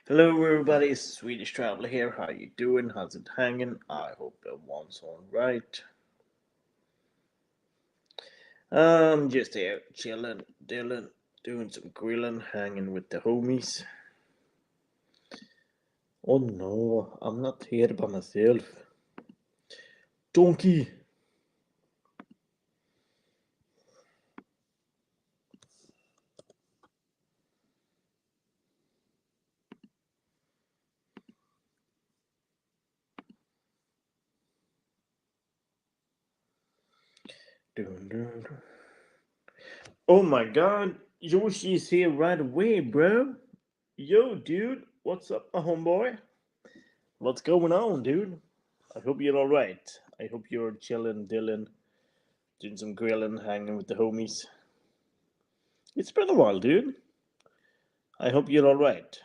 Hello everybody, it's Swedish Traveler here. How you doing? How's it hanging? I hope everyone's all right. Just here chilling, doing some grilling, hanging with the homies. Oh no, I'm not here by myself. Donkey! Dun, dun, dun. Oh my god, Yoshi's here right away, bro. Yo, dude, what's up, my homeboy? What's going on, dude? I hope you're alright. I hope you're chilling, Dylan, doing some grilling, hanging with the homies. It's been a while, dude. I hope you're alright.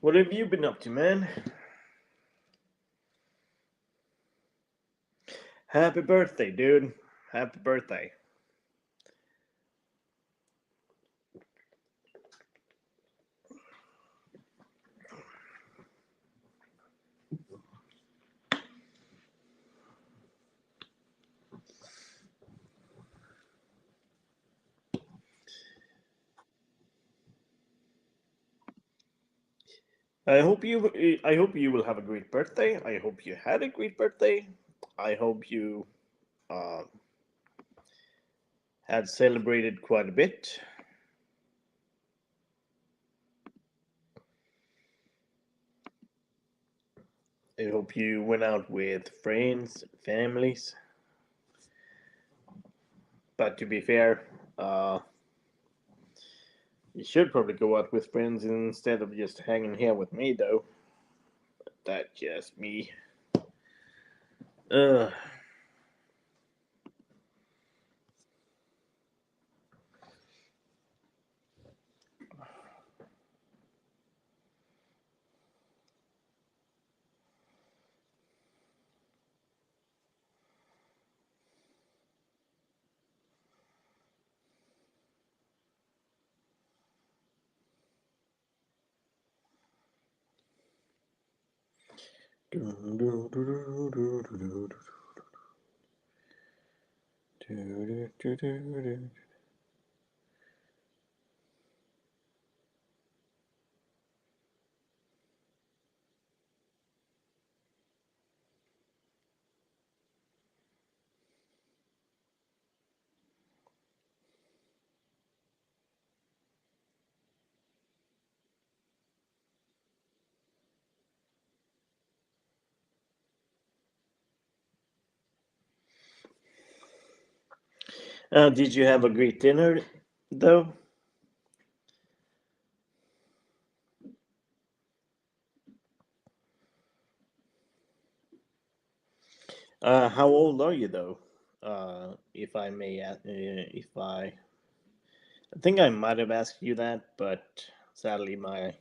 What have you been up to, man? Happy birthday, dude. Happy birthday. I hope you will have a great birthday. I hope you had a great birthday. I hope you uh, had celebrated quite a bit. I hope you went out with friends, families. But to be fair, you should probably go out with friends instead of just hanging here with me, though. That's just me. Uh, did you have a great dinner, though? How old are you, though? If I may, if I think I might have asked you that, but sadly my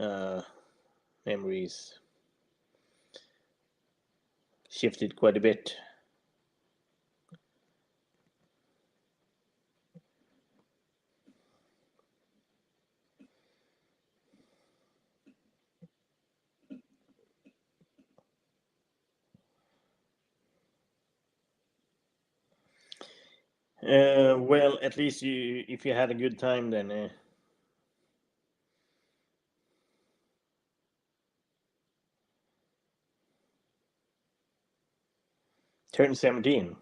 uh, memories shifted quite a bit. Well, at least if you had a good time, then turn 17.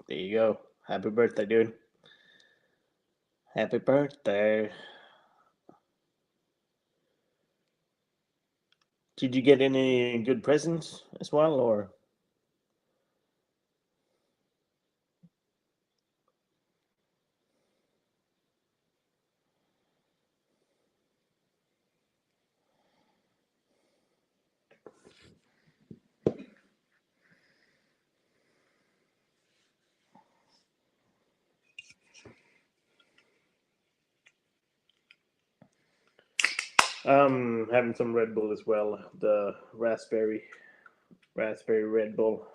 There you go. Happy birthday, dude. Happy birthday. Did you get any good presents as well, or? Having some Red Bull as well. The raspberry Red Bull.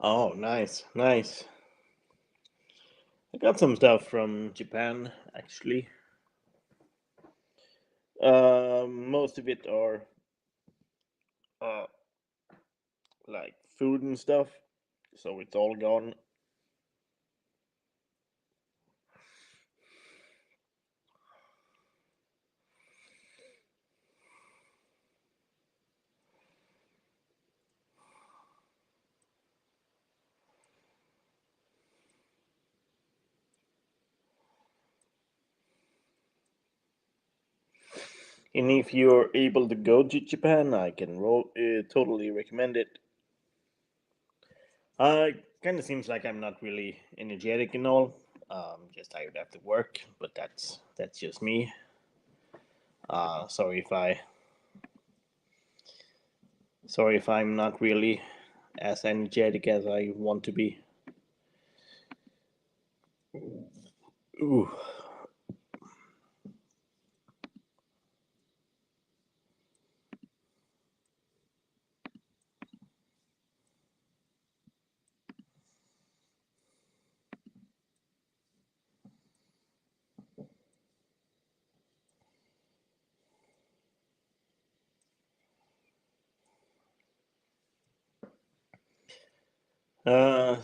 Oh, nice, nice. I got some stuff from Japan actually. Most of it are uh, like food and stuff, so it's all gone. And if you're able to go to Japan, I can totally recommend it. Kind of seems like I'm not really energetic and all. Just tired after work, but that's just me. Sorry if I'm not really as energetic as I want to be. Ooh. Uh,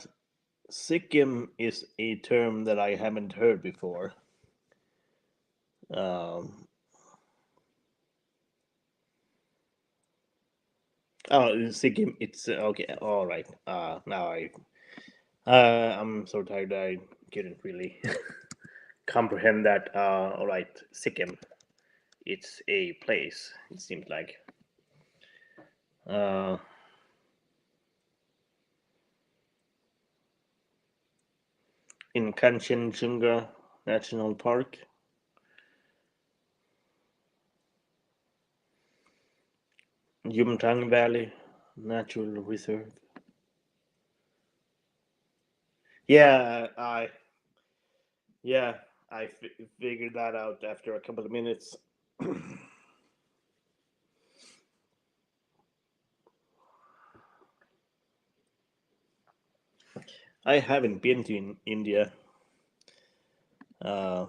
Sikkim is a term that I haven't heard before. Um, oh, Sikkim. It's okay. All right. Now I'm so tired. I couldn't really comprehend that. All right, Sikkim. It's a place. It seems like. Uh, in Kanchenjunga National Park, Yumtang Valley Natural Reserve. Yeah, yeah, figured that out after a couple of minutes. I haven't been to India. Uh,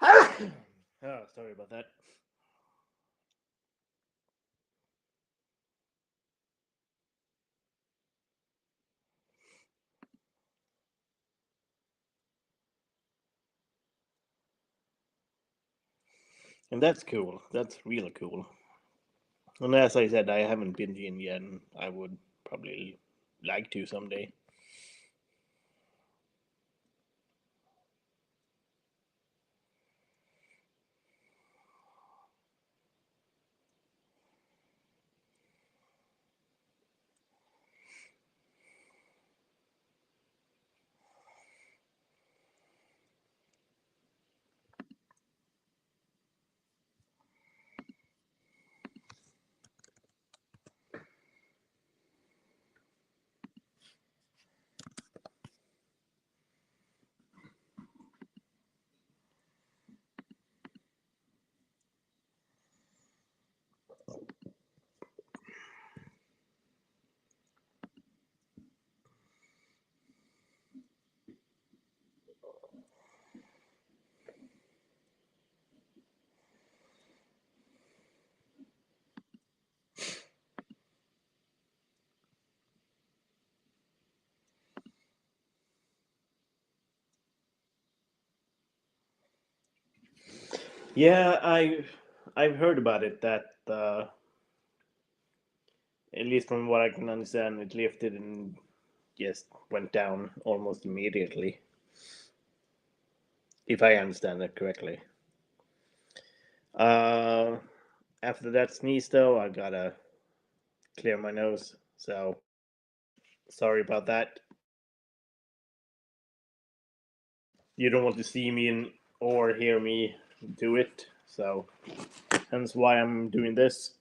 oh, sorry about that. And that's cool. That's really cool. And as I said, I haven't been to India, and I would probably like to someday. Yeah, I've heard about it that at least from what I can understand, it lifted and just went down almost immediately. If I understand that correctly. Uh, After that sneeze, though, I gotta clear my nose. So sorry about that. You don't want to see me or hear me do it. So hence why I'm doing this.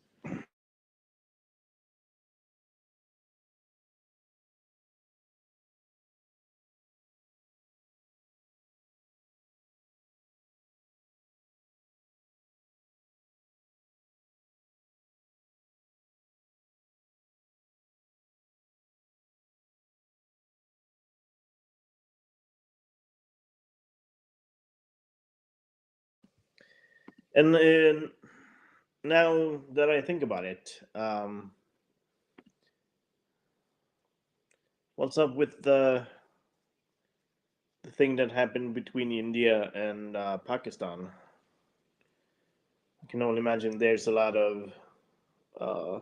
And now that I think about it, what's up with the thing that happened between India and Pakistan? I can only imagine there's a lot of uh,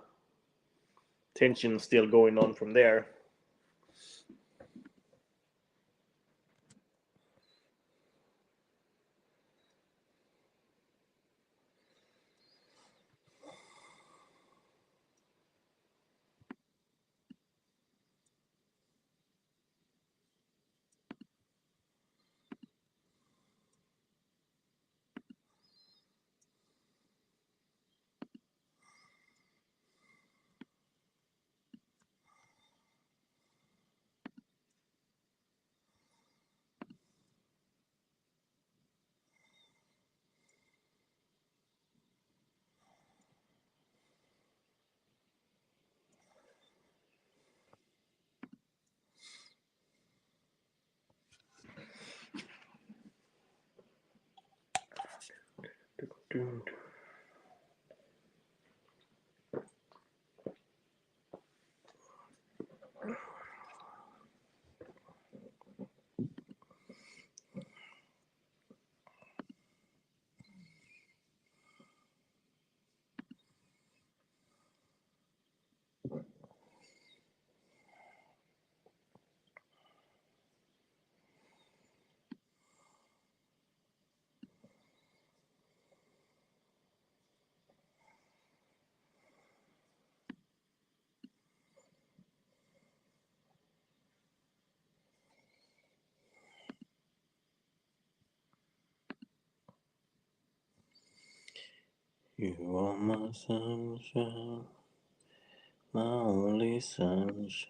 tension still going on from there. You are my sunshine, my only sunshine.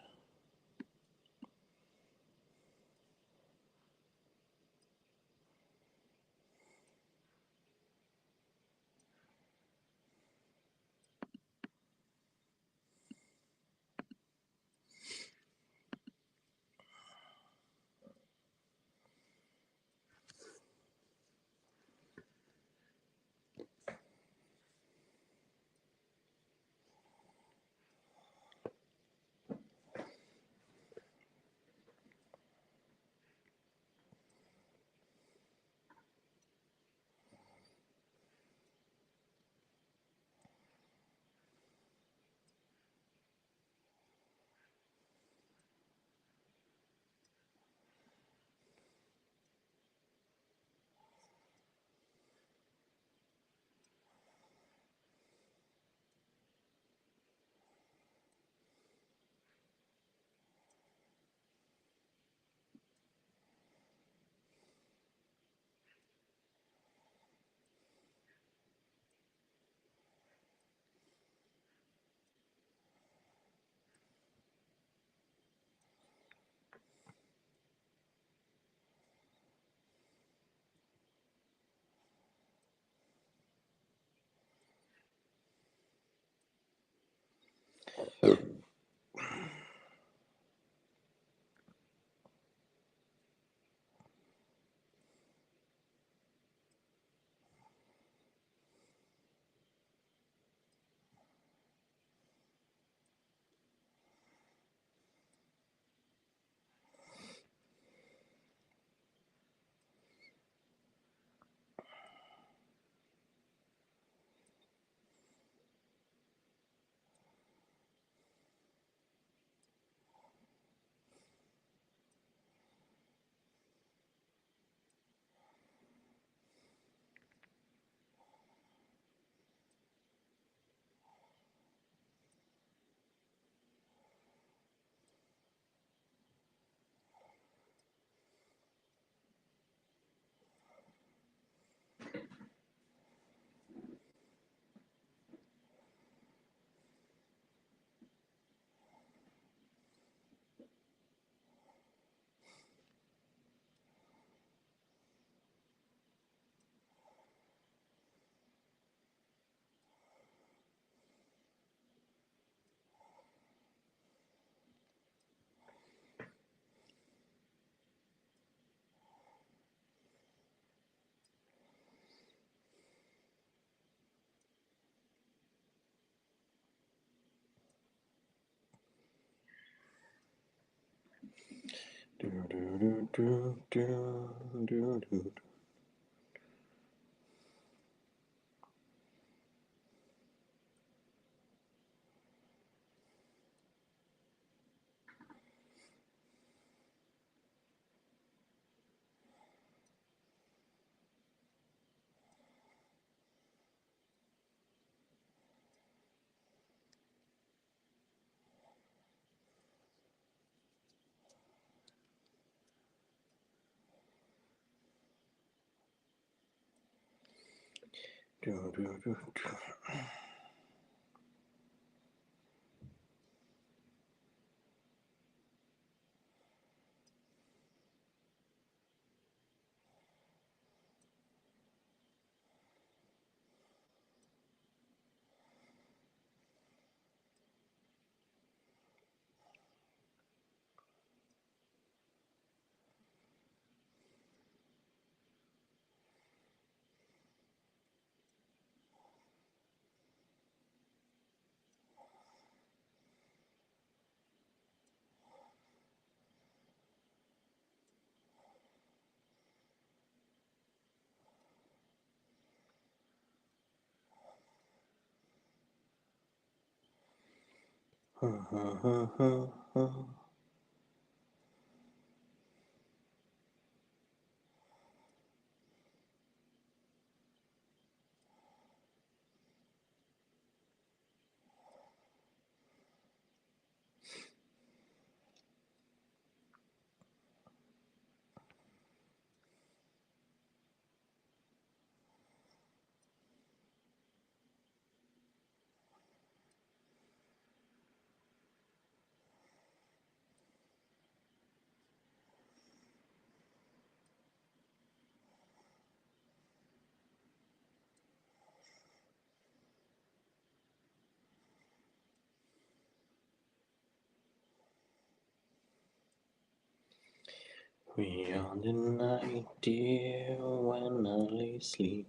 We are the night, dear, when I lay sleep.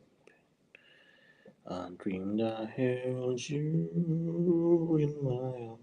I dreamed I held you in my arms.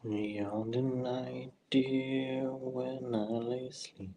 Beyond the night, dear, when I lay asleep.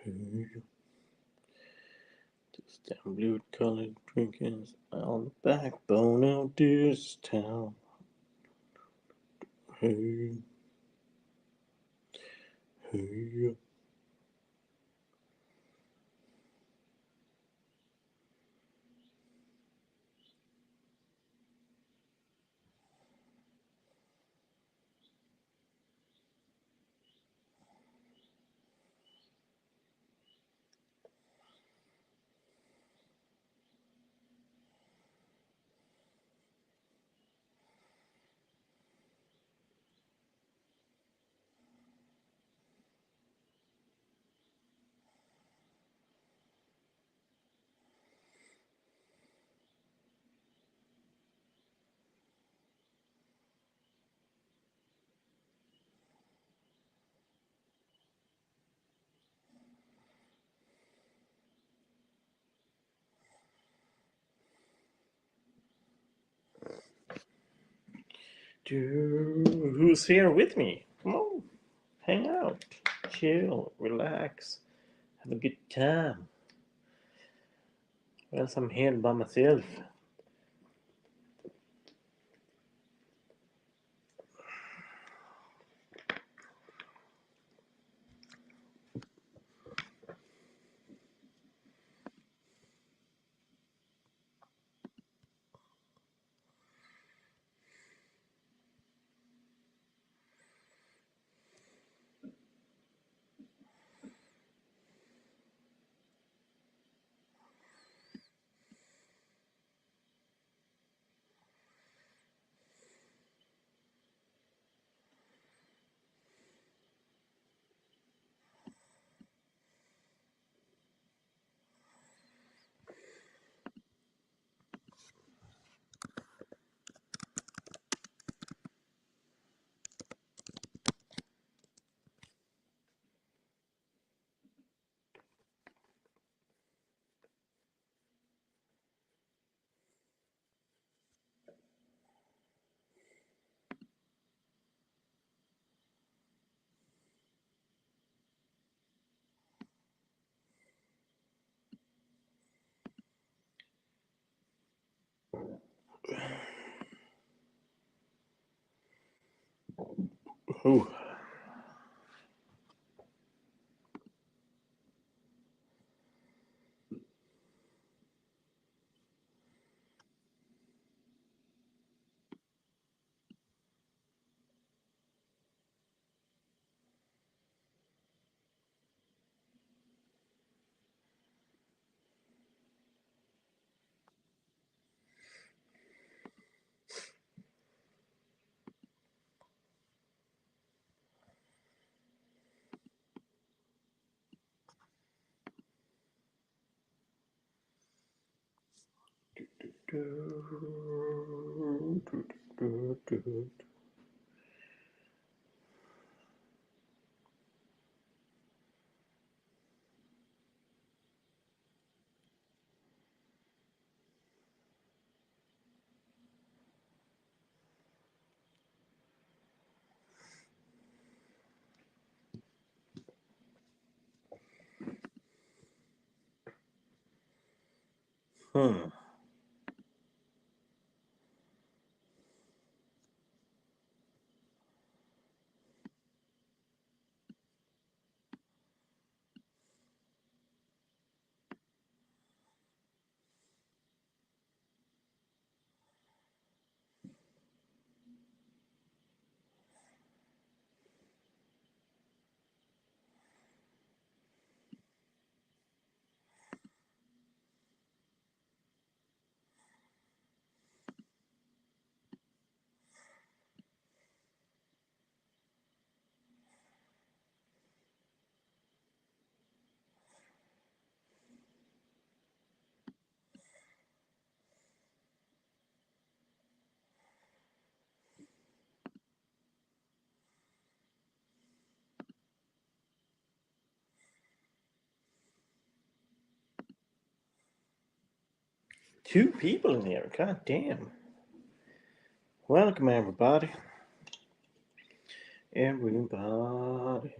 This damn blue colored drinkers on the backbone of this town. Hey, hey. Who's here with me? Come on, hang out, chill, relax, have a good time. Or else I'm here by myself. Ooh. Hmm. Two people in here. God damn. Welcome, everybody. Everybody.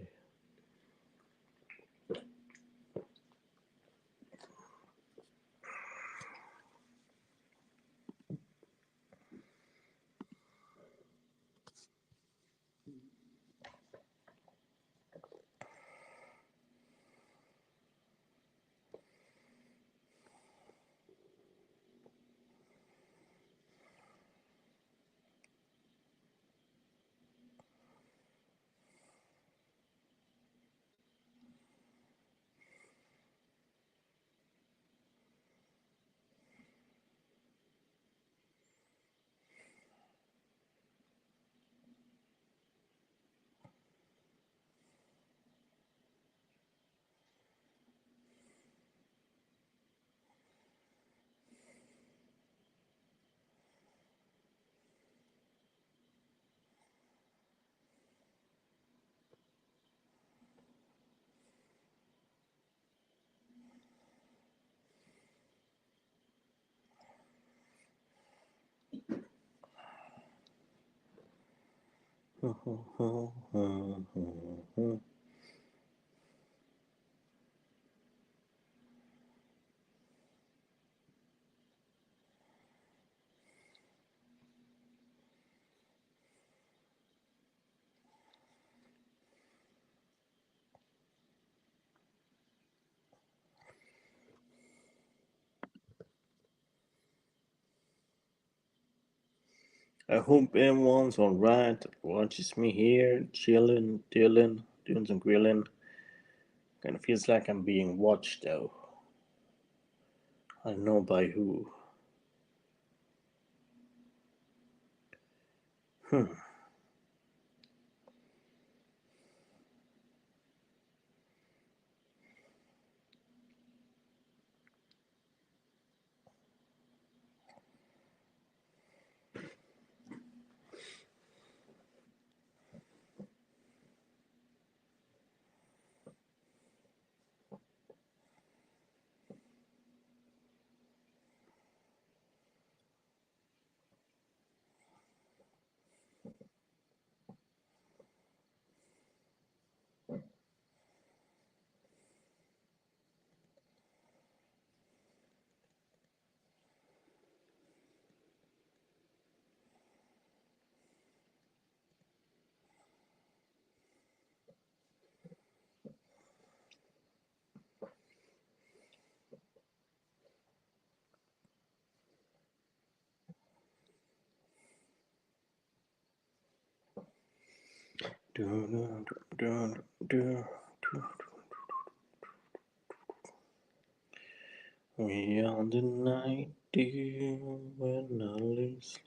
I hope everyone's alright. Watches me here, chilling, doing some grilling. Kinda feels like I'm being watched though. I don't know by who. Hmm. We are the night, dear, when I lose.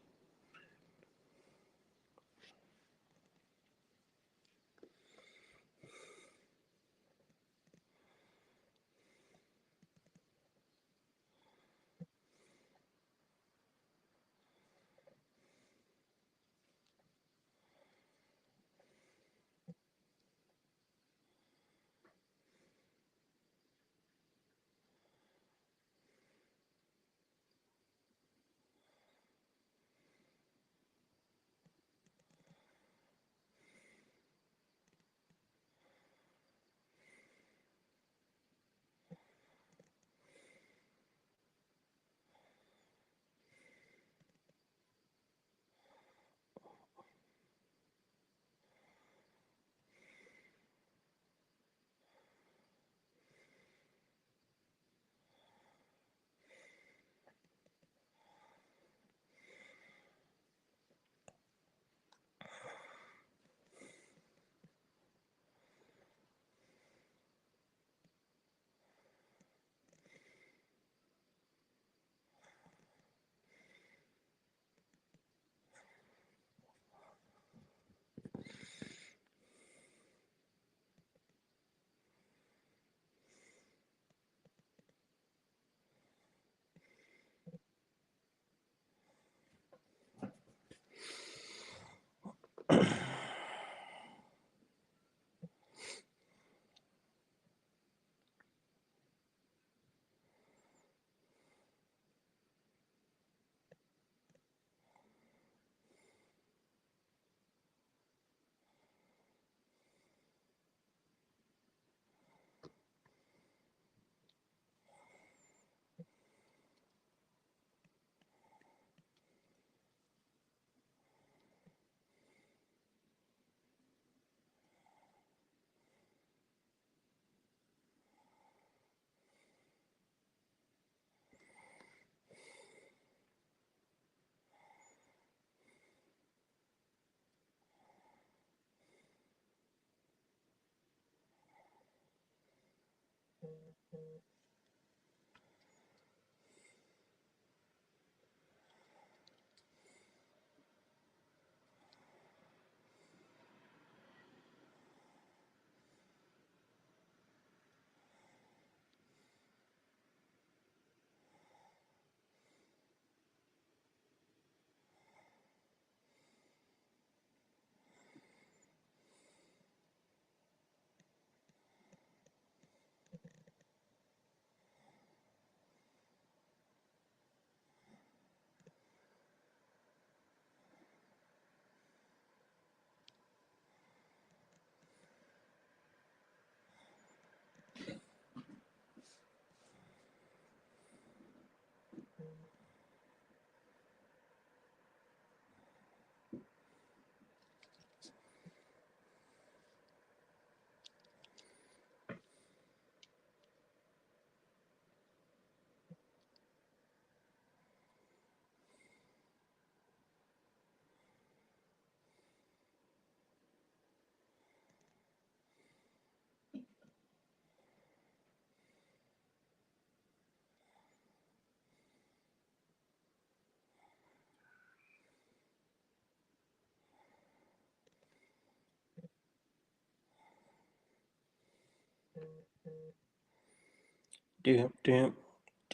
Doom, doom.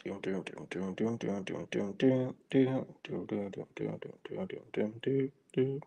Doom, doom, doom, doom, doom, doom, doom, doom, doom, doom, doom, doom, doom, doom, doom, doom, doom, doom, doom.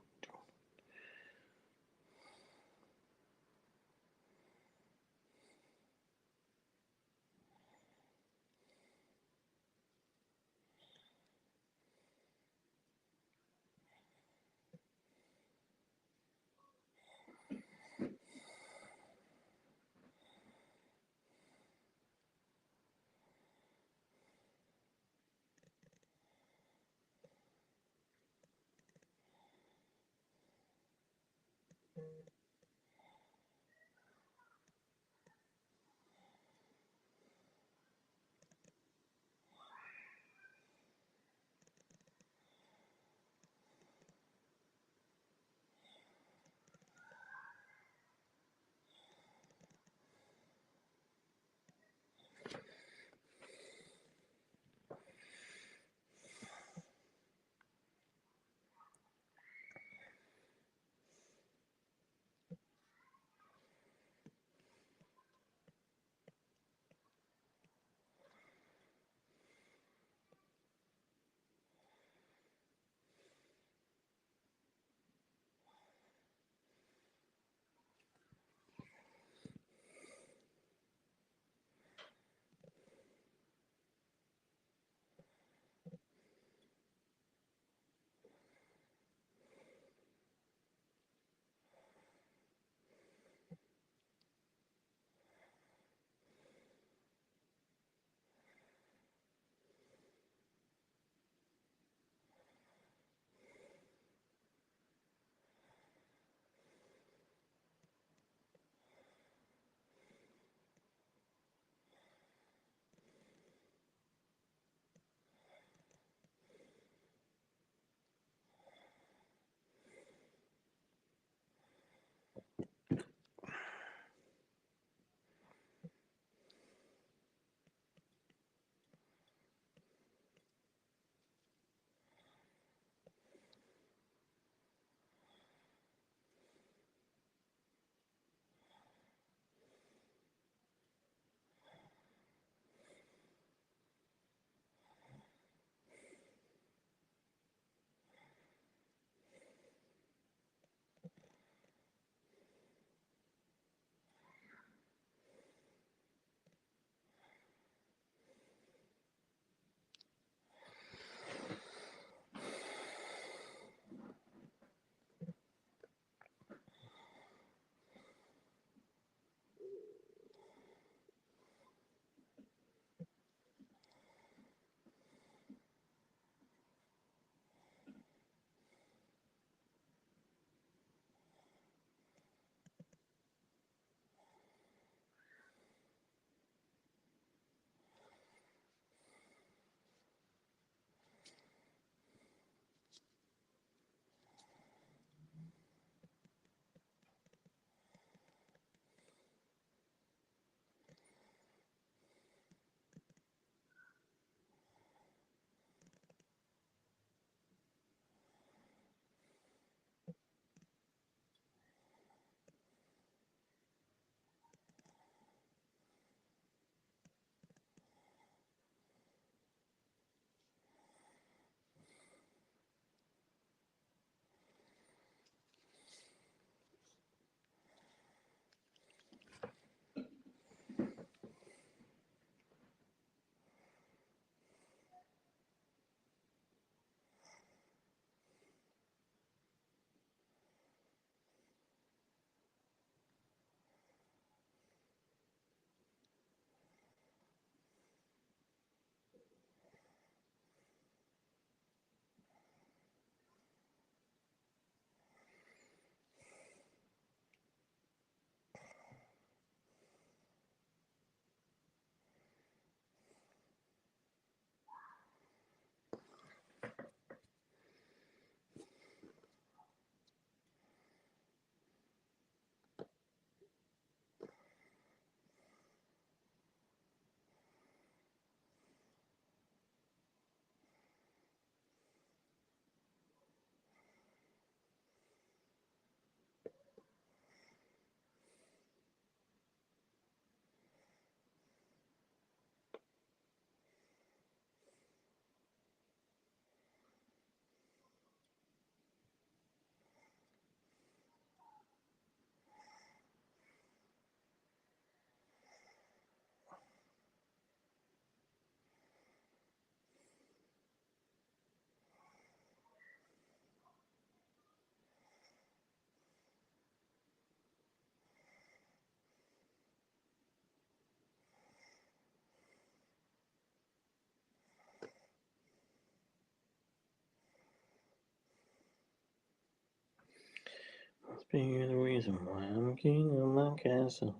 Be the reason why I'm king of my castle.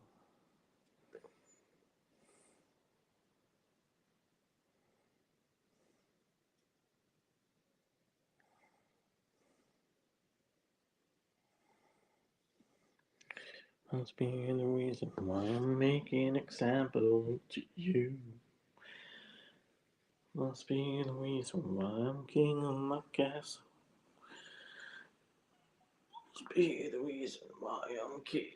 Must be the reason why I'm making example to you. Must be the reason why I'm king of my castle. Must be the reason why I'm king.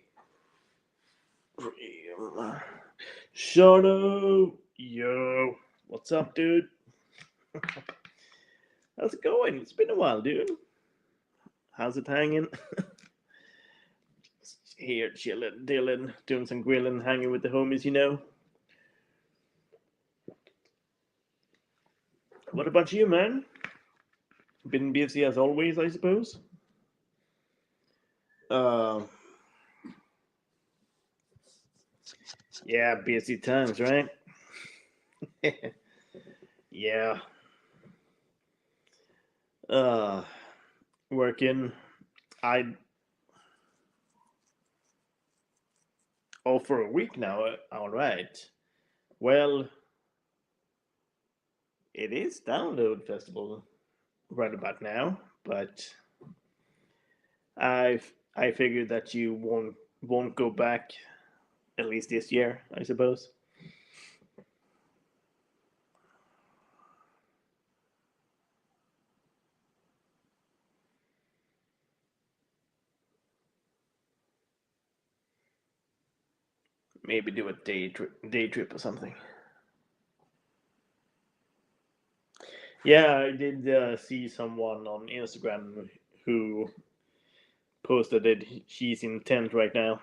Shut up, yo. What's up, dude? How's it going? It's been a while, dude. How's it hanging? Here, chilling, Dylan, doing some grilling, hanging with the homies, you know. What about you, man? Been busy as always, I suppose. Uh, yeah, busy times, right? Yeah. Uh, working. I for a week now. All right. Well, it is Download Festival right about now, but I figured that you won't go back at least this year, I suppose. Maybe do a day trip or something. Yeah, I did see someone on Instagram who posted that she's in tent right now.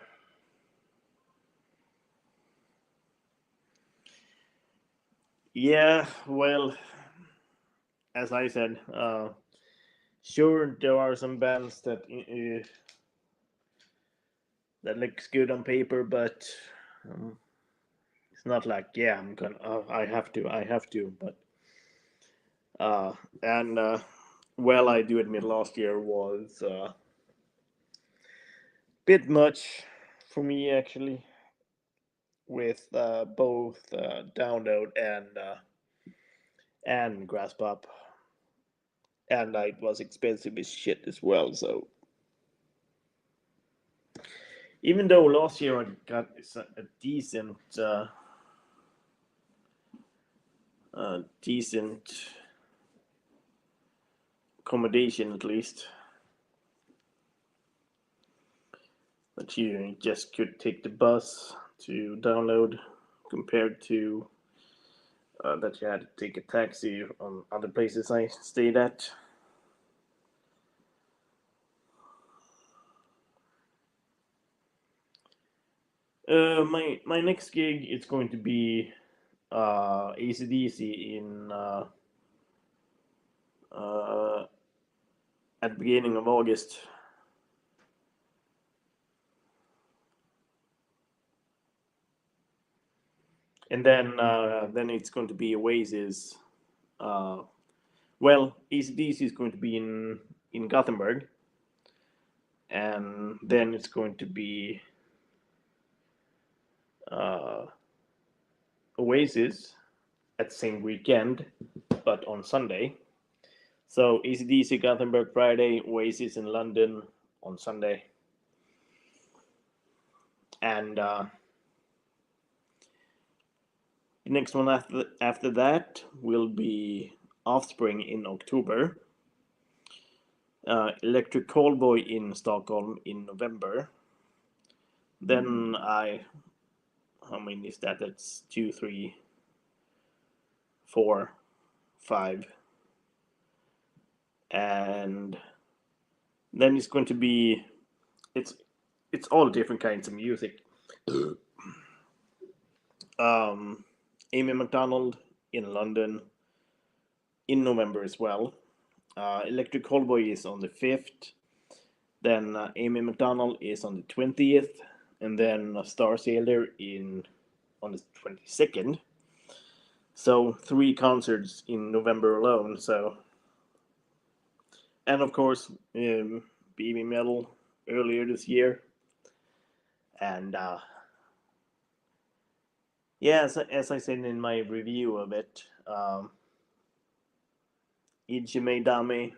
Yeah, well, as I said, sure there are some bands that looks good on paper, but um, it's not like yeah I'm gonna I have to, but uh, and well I do admit last year was a bit much for me actually with both download and grasp up, and it was expensive as shit as well. So even though last year I got a decent accommodation at least, that you just could take the bus to download compared to that you had to take a taxi on other places I stayed at. My next gig is going to be ACDC in uh, at the beginning of August, and then it's going to be Oasis. Uh, well, ACDC is going to be in Gothenburg, and then it's going to be uh, Oasis at the same weekend, but on Sunday. So ACDC Gothenburg Friday, Oasis in London on Sunday, and the next one after that will be Offspring in October. Electric Callboy in Stockholm in November. Then how many is that? That's two, three, four, five, and then it's going to be it's it's all different kinds of music. Um, Amy McDonald in London in November as well. Electric Callboy is on the 5th. Then Amy McDonald is on the 20th, and then Star Sailor in on the 22nd. So 3 concerts in November alone. So, and of course, BB Metal earlier this year, and yeah, as I said in my review of it, Ijime Dame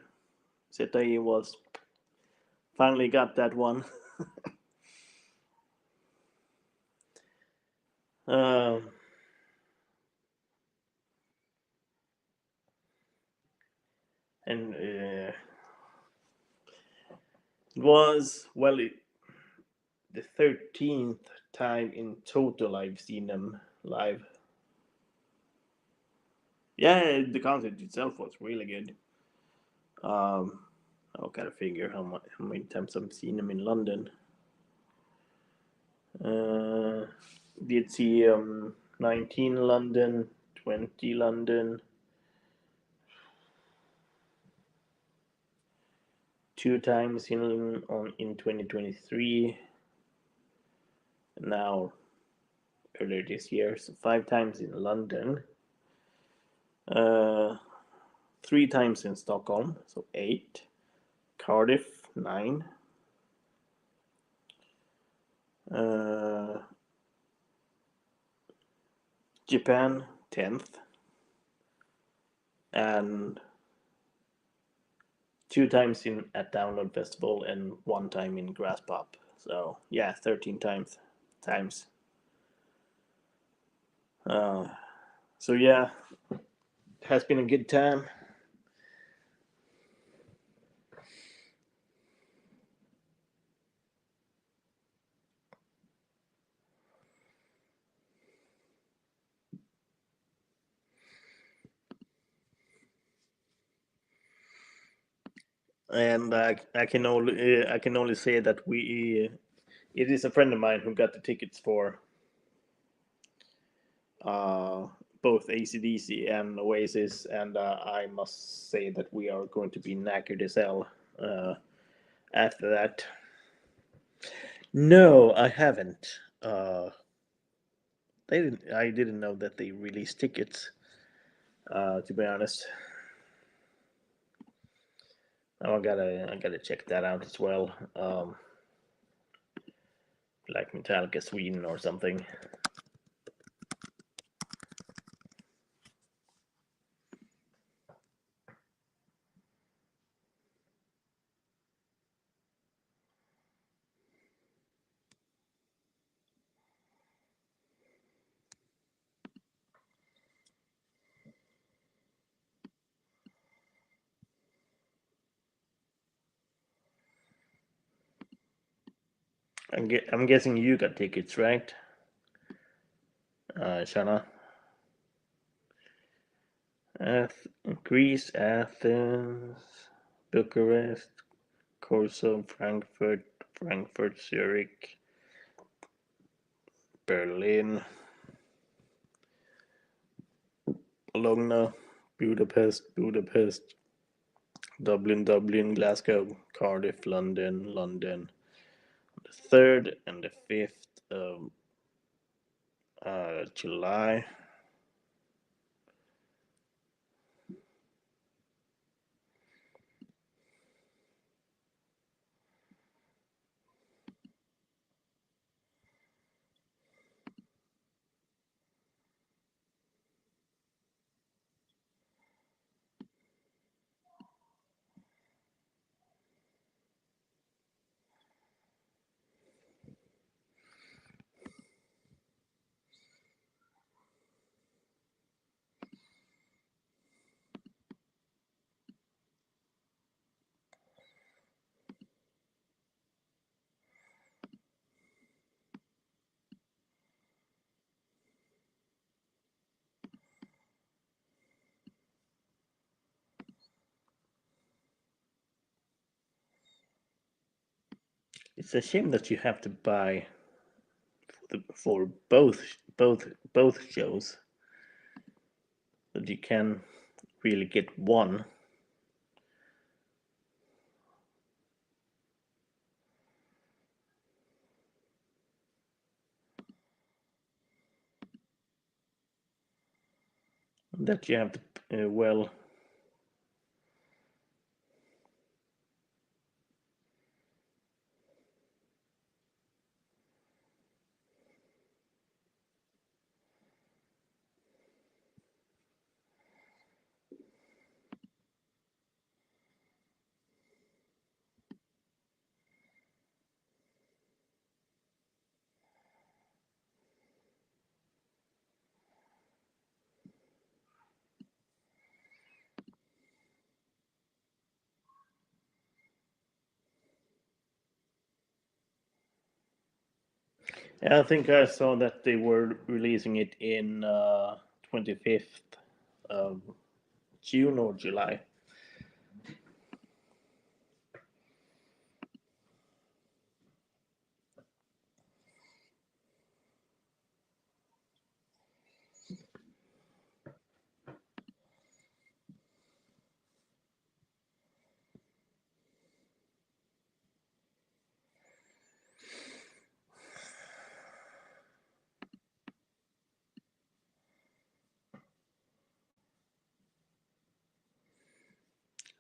Setai was finally got that one. um, and it was the 13th time in total I've seen them live. Yeah, the concert itself was really good. Um, I gotta figure how many times I've seen them in London. Uh, did see 19 London, 20 London, two times in 2023. Now earlier this year, so five times in London. Uh, three times in Stockholm, so eight. Cardiff, nine. Uh, Japan, 10th. And two times at Download Festival and one time in Grass Pop. So yeah, 13 times. Uh, so yeah, it has been a good time. And I can only say that it is a friend of mine who got the tickets for uh, both ACDC and Oasis, and I must say that we are going to be knackered as hell after that. No, I haven't. They didn't. I didn't know that they released tickets. To be honest, now I gotta check that out as well. Like Metallica Sweden or something. I'm guessing you got tickets, right, Shana? Greece, Athens, Bucharest, Corso, Frankfurt, Zurich, Berlin, Bologna, Budapest, Dublin, Glasgow, Cardiff, London. The 3rd and the 5th of July. It's a shame that you have to buy for both shows, that you can really get one. That you have to well. Yeah, I think I saw that they were releasing it in 25th of June or July.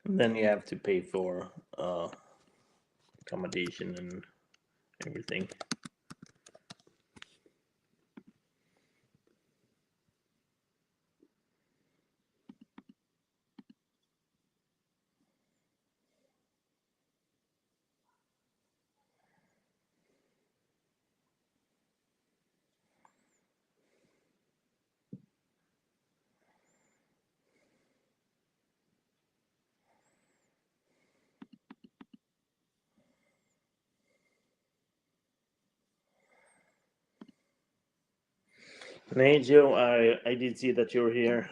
And then you have to pay for accommodation and everything. And hey, Joe, I did see that you're here.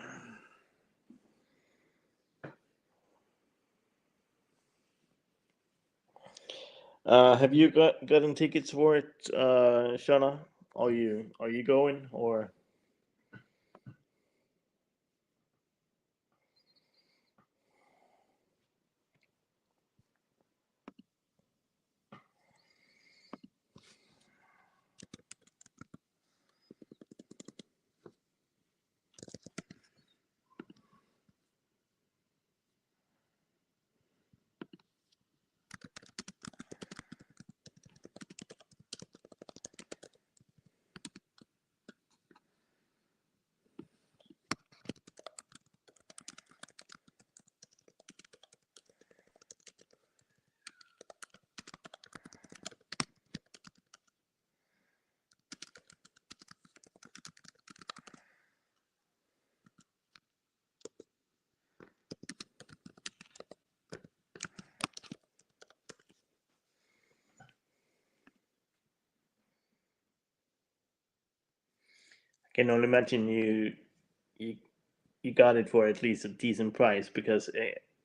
Have you gotten tickets for it, Shana? Are you going or? I can only imagine you you got it for at least a decent price because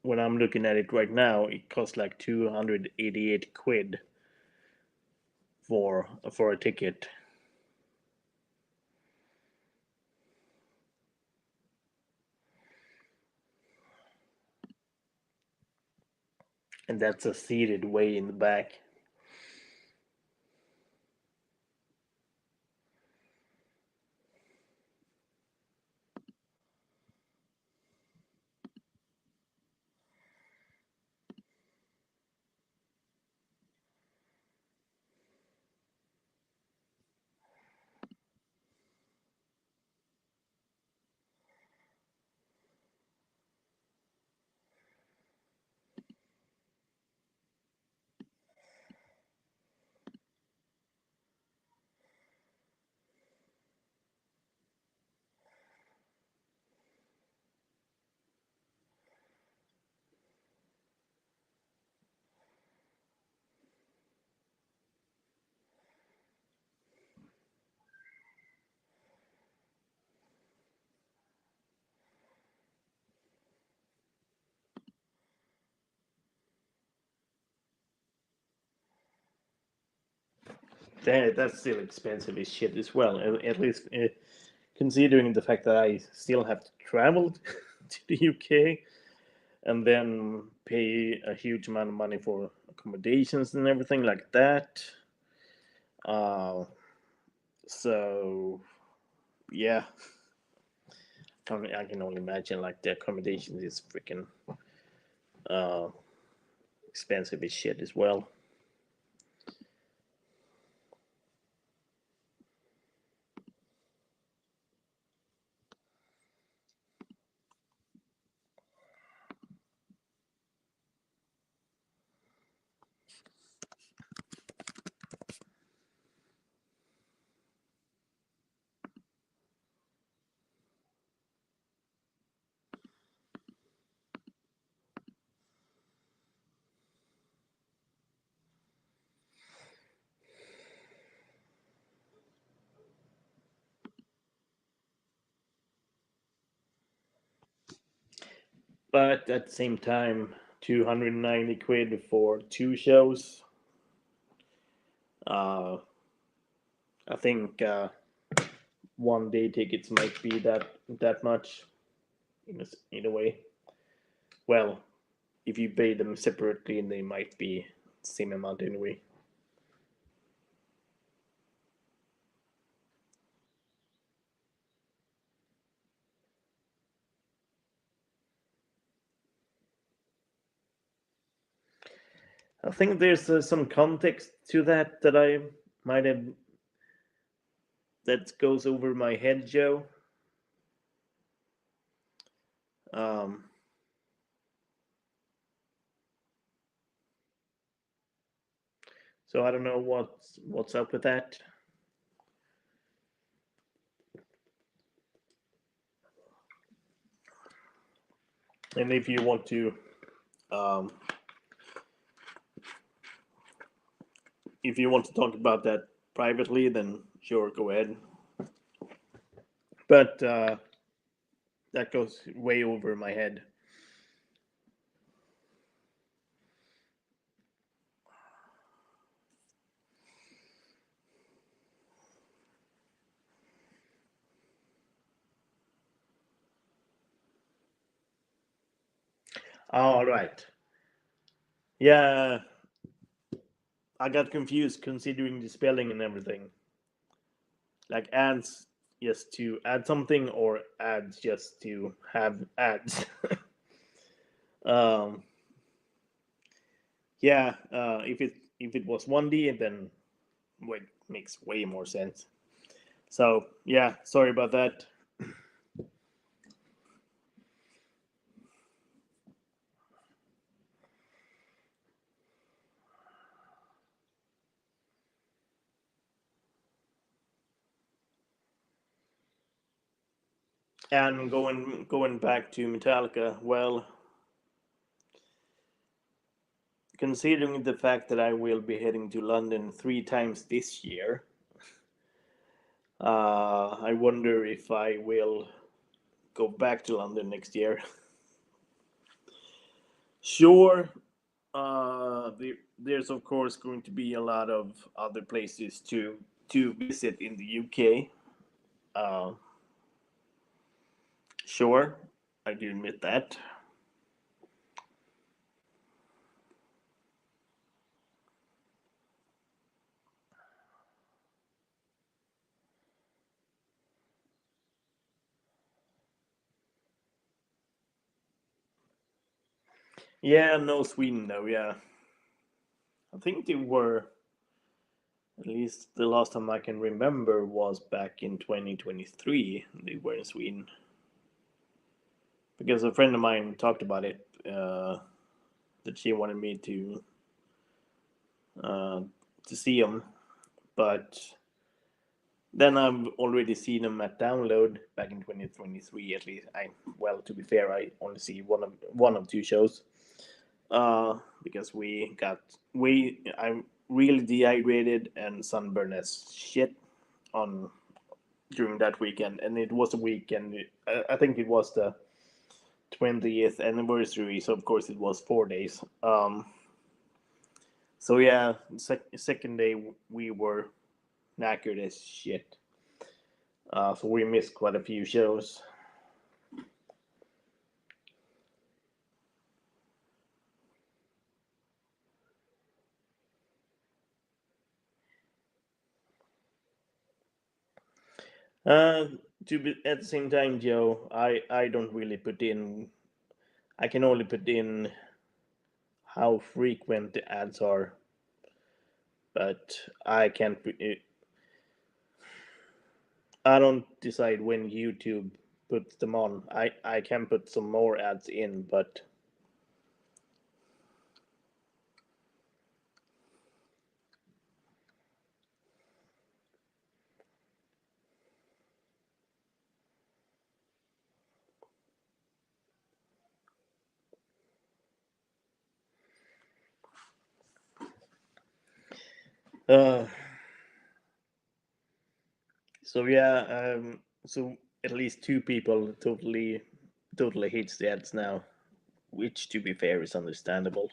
when I'm looking at it right now, it costs like 288 quid for a ticket, and that's a seated way in the back. That's still expensive as shit as well. At least considering the fact that I still have to travel to the UK and then pay a huge amount of money for accommodations and everything like that. Uh, so yeah, I can only imagine like the accommodations is freaking uh, expensive as shit as well. But at the same time, 290 quid for 2 shows. Uh, I think 1 day tickets might be that much in a way. Well, if you pay them separately, they might be the same amount anyway. I think there's some context to that I might have that goes over my head, Joe. Um, so I don't know what's up with that. And um, if you want to talk about that privately, then sure, go ahead. But that goes way over my head. All right. Yeah, I got confused considering the spelling and everything. Like ads just to add something or ads just to have ads. um, yeah, if it was 1D, then it makes way more sense. So yeah, sorry about that. And going back to Metallica, well, considering the fact that I will be heading to London 3 times this year, I wonder if I will go back to London next year. Sure, there's of course going to be a lot of other places to visit in the UK. Uh, sure, I do admit that. Yeah, no Sweden though. Yeah, I think they were at least the last time I can remember was back in 2023. They were in Sweden because a friend of mine talked about it. That she wanted me uh, to see them, but then I've already seen them at Download back in 2023. At least to be fair, I only see one of 2 shows. Because I'm really dehydrated and sunburned as shit on during that weekend, and it was a weekend. I think it was the 20th anniversary, so of course it was 4 days. So yeah, second day we were knackered as shit. So we missed quite a few shows. Uh, at the same time, Joe, I don't really put in. I can only put in how frequent the ads are, but I can't. I don't decide when YouTube puts them on. I can put some more ads in, but uh, so yeah. So at least 2 people totally hates the ads now. which, to be fair, is understandable.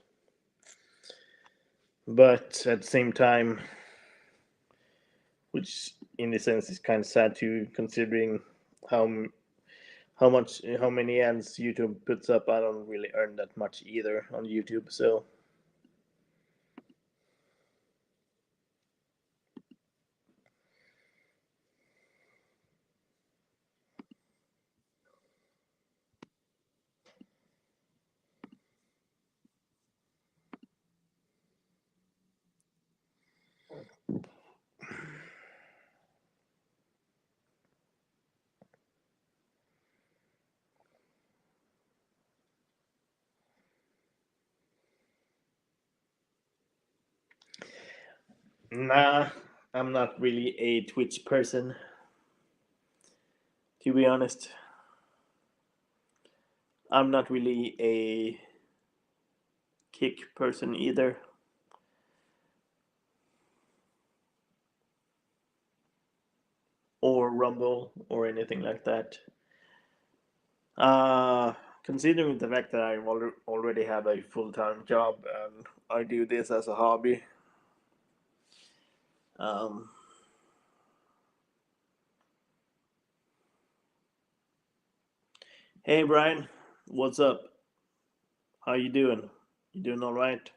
But at the same time, which in a sense is kind of sad too, considering how how many ads YouTube puts up. I don't really earn that much either on YouTube, so nah, I'm not really a Twitch person, to be honest. I'm not really a Kick person either. Or Rumble or anything like that. Uh, Considering the fact that I already have a full time job and I do this as a hobby, um, hey Brian, what's up? How you doing? You doing all right?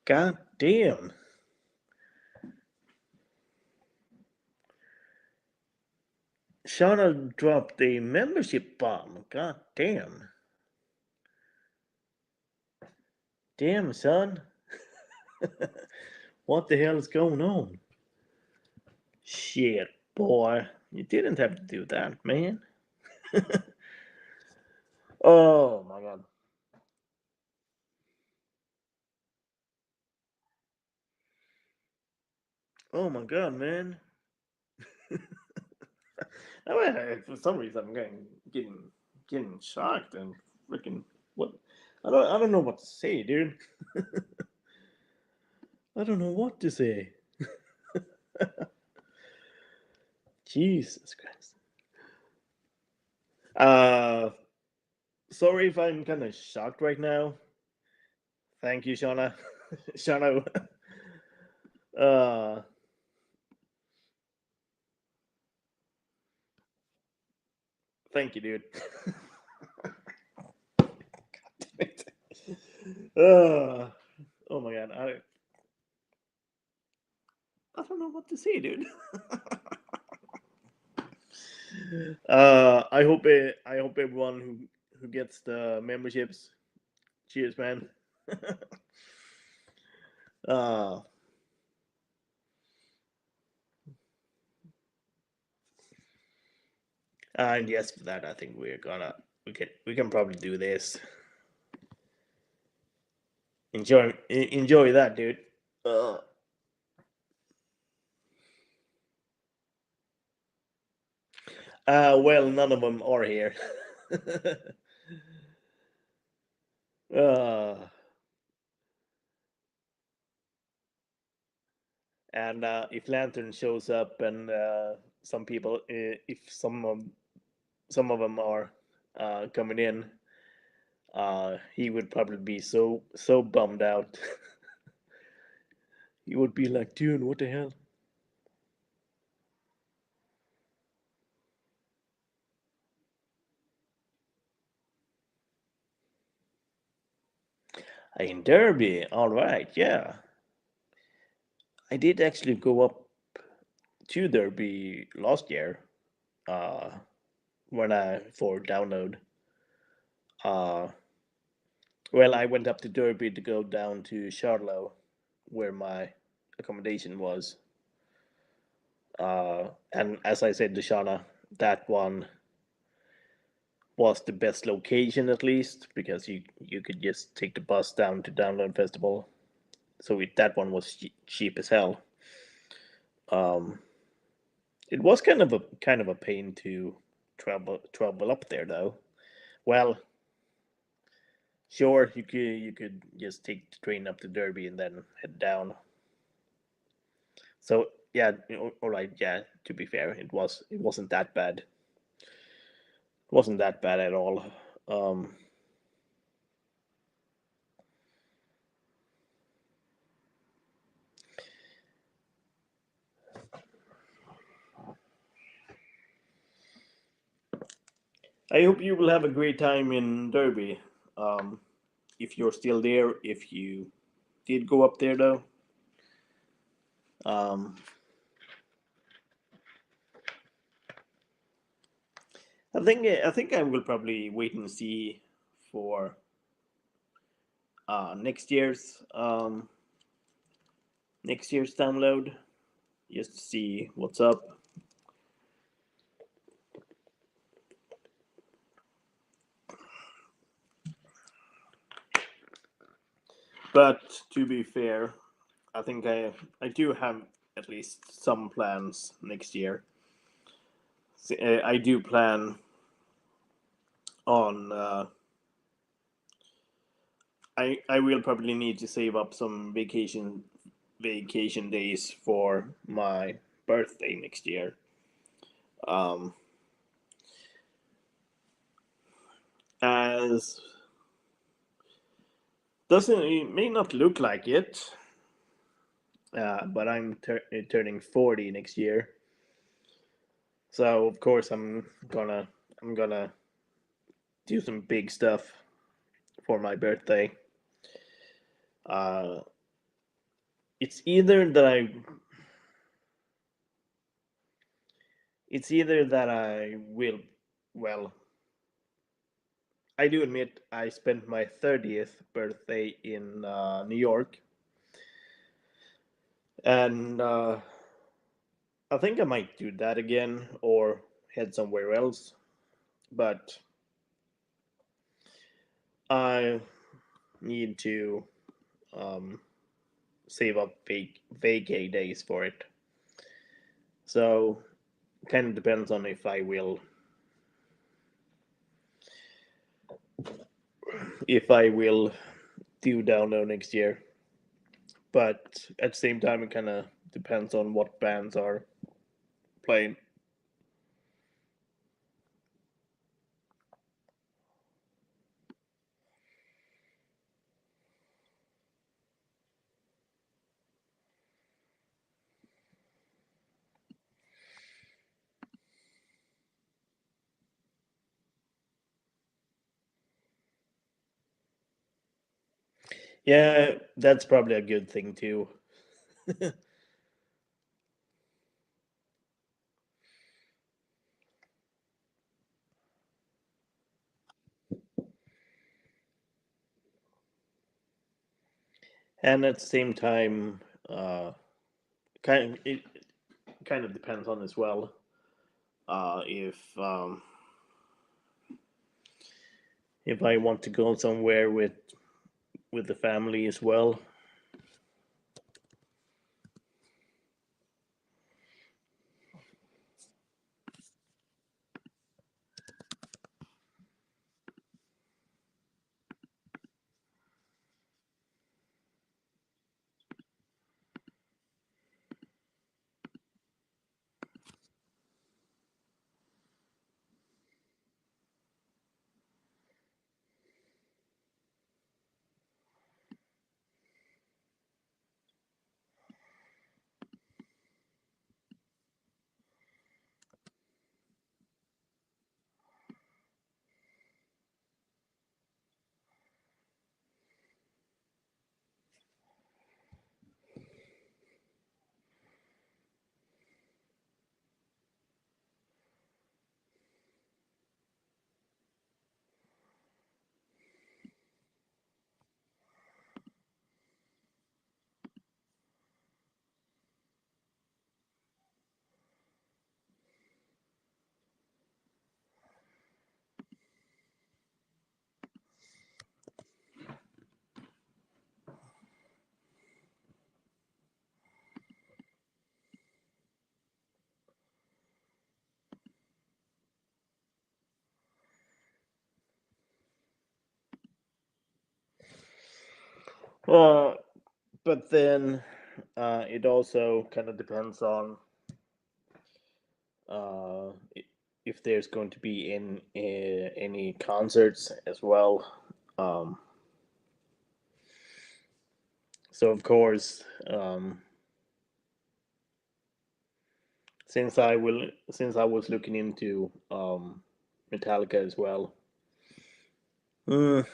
God damn. Shauna dropped a membership bomb. God damn. Damn, son. What the hell is going on? Shit, boy. You didn't have to do that, man. Oh my god. Oh my god, man. I mean, for some reason, I'm getting shocked and freaking what? I don't know what to say, dude. I don't know what to say. Jesus Christ. Uh, Sorry if I'm kind of shocked right now. Thank you, Shauna. Shauna. Uh, Thank you, dude. uh, oh my god, I don't know what to say, dude. I hope everyone who gets the memberships. Cheers, man. uh, and yes, for that, I think we can probably do this. Enjoy that, dude. Uh, well, none of them are here. uh, and if Lantern shows up, and some people, if some of them are coming in, he would probably be so bummed out. He would be like, "Dude, what the hell?" In Derby, all right, yeah. I did actually go up to Derby last year, uh, when I for download. Uh, well, I went up to Derby to go down to Charlotte, where my accommodation was. And as I said to Shauna, that one was the best location at least because you could just take the bus down to Download Festival. So that one was cheap as hell. Um, it was kind of a pain to travel up there though. Well, sure, you could just take the train up to Derby and then head down. So yeah, all right, yeah. To be fair, it wasn't that bad. It wasn't that bad at all. Um, I hope you will have a great time in Derby. Um, if you're still there, if you did go up there though, um, I think I will probably wait and see for next year's download, just to see what's up. But to be fair, I think I do have at least some plans next year. I do plan on. I will probably need to save up some vacation days for my birthday next year. Um, as doesn't it may not look like it, but I'm turning 40 next year. So of course I'm gonna do some big stuff for my birthday. Uh, it's either that I it's either that I will well I do admit I spent my 30th birthday in New York, and I think I might do that again or head somewhere else. But I need to um, save up vacay days for it. So kind of depends on if I will do download next year. But at the same time, it kind of depends on what bands are playing. Yeah, that's probably a good thing too. And at the same time, it kind of depends on as well. If I want to go somewhere with the family as well. Uh, but then it also kind of depends on uh, if there's going to be any concerts as well. Um, so of course, since I was looking into Metallica as well. Mm,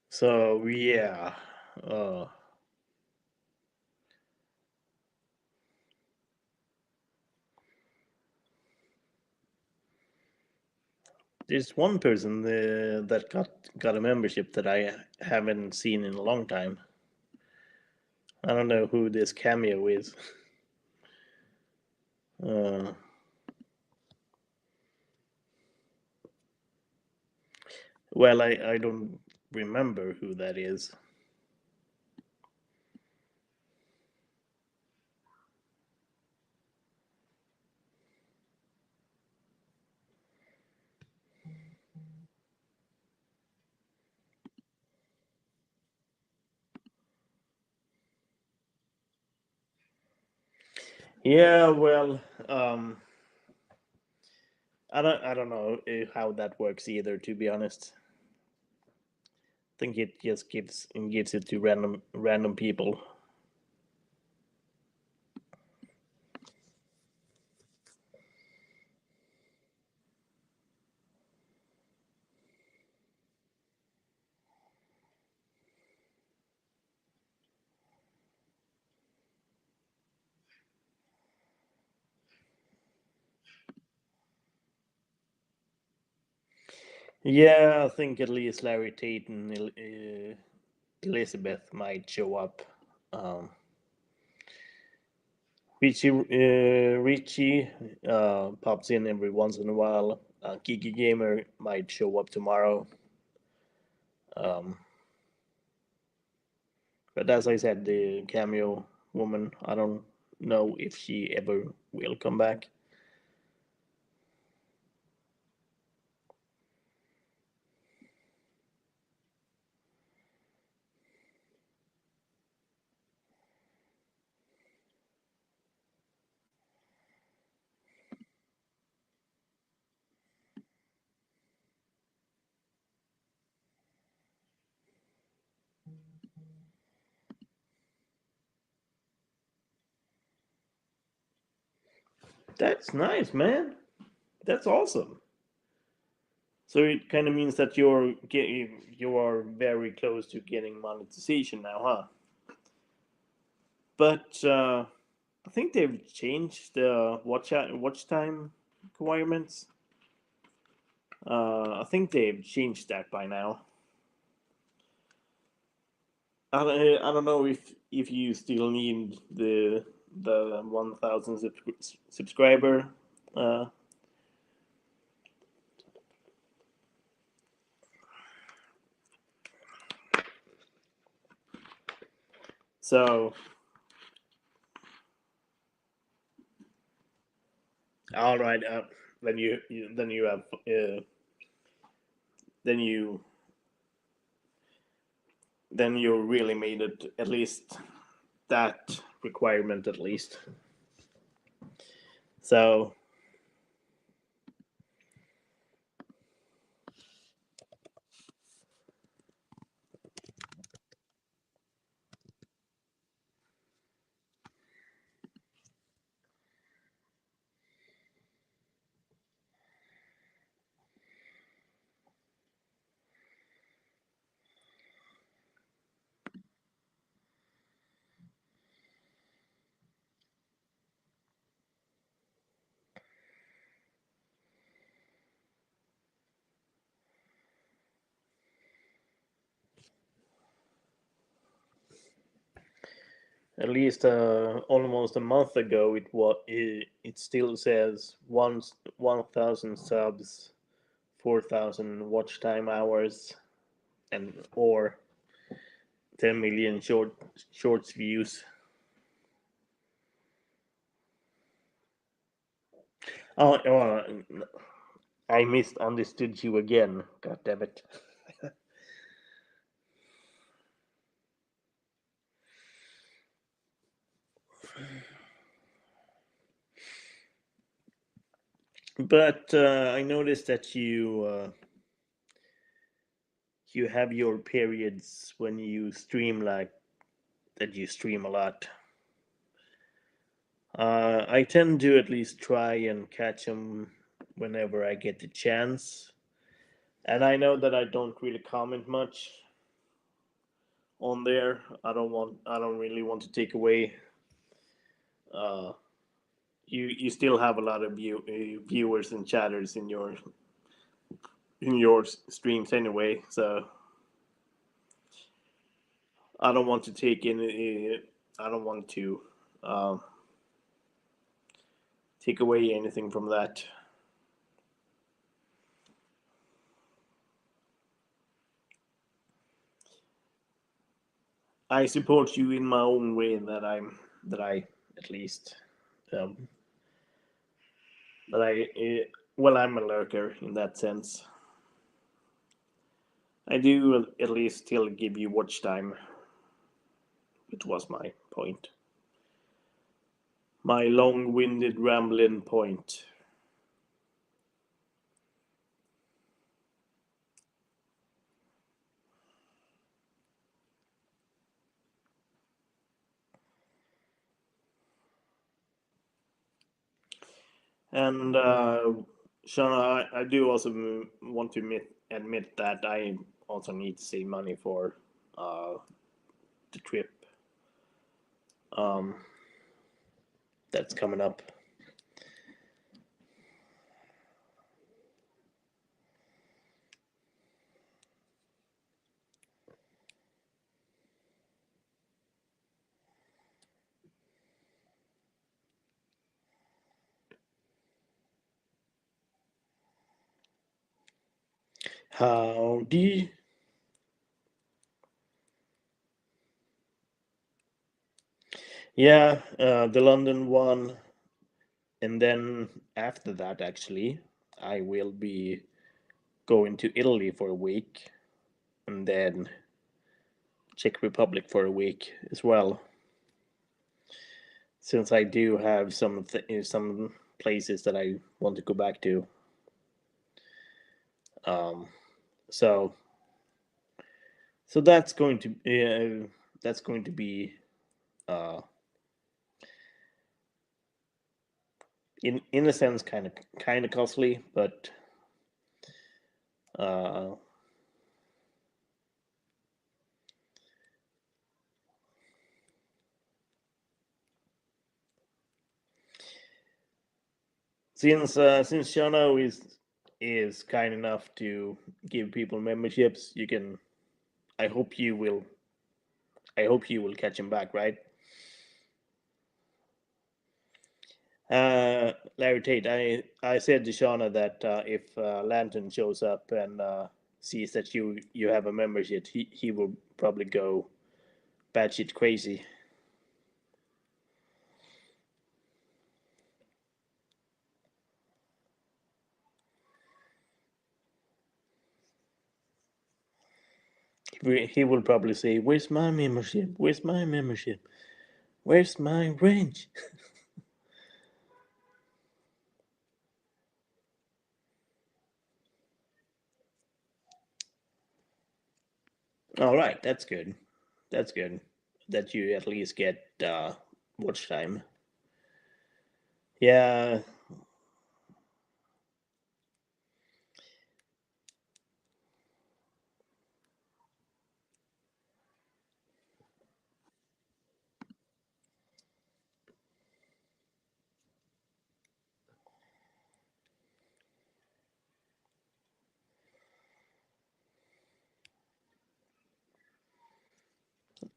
so yeah, uh, there's one person that got a membership that I haven't seen in a long time. I don't know who this cameo is. Uh, well, I don't remember who that is. Yeah, well, I don't know how that works either. To be honest, I think it just gives it to random people. Yeah, I think at least Larry Tate and Elizabeth might show up. Um, Richie pops in every once in a while. Kiki Gamer might show up tomorrow. Um, but as I said, the cameo woman, I don't know if she ever will come back. That's nice, man. That's awesome. So it kind of means that you are very close to getting monetization now, huh? But I think they've changed the watch time requirements. I think they've changed that by now. I don't know if you still need the 1,000 subscriber. Uh, so all right, then you have then you then you really made it at least that requirement at least. So At least almost a month ago, it still says 1,000 subs, 4,000 watch time hours, and or 10 million shorts views. Oh, I misunderstood you again. God damn it. But I noticed that you have your periods when you stream, like that you stream a lot. I tend to at least try and catch them whenever I get the chance. And I know that I don't really comment much on there. I don't really want to take away. Uh, you still have a lot of viewers and chatters in your streams anyway. So I don't want to take any. I don't want to uh, take away anything from that. I support you in my own way that I at least um, that I well, I'm a lurker in that sense. I do at least still give you watch time, which was my point. My long-winded rambling point. And Shana, I do also want to admit that I also need to save money for uh, the trip um, that's coming up. Howdy. Yeah, the London one, and then after that, actually, I will be going to Italy for a week, and then Czech Republic for a week as well. Since I do have some places that I want to go back to, um, so so that's going to be uh, in a sense kind of costly, but uh, since Shano is kind enough to give people memberships, you can. I hope you will. I hope you will catch him back, right? Larry Tate, I said to Shauna that if Lantern shows up and sees that you have a membership, he will probably go batshit crazy. He will probably say, "Where's my membership? Where's my membership? Where's my range?" All right, that's good. That's good. That you at least get watch time. Yeah,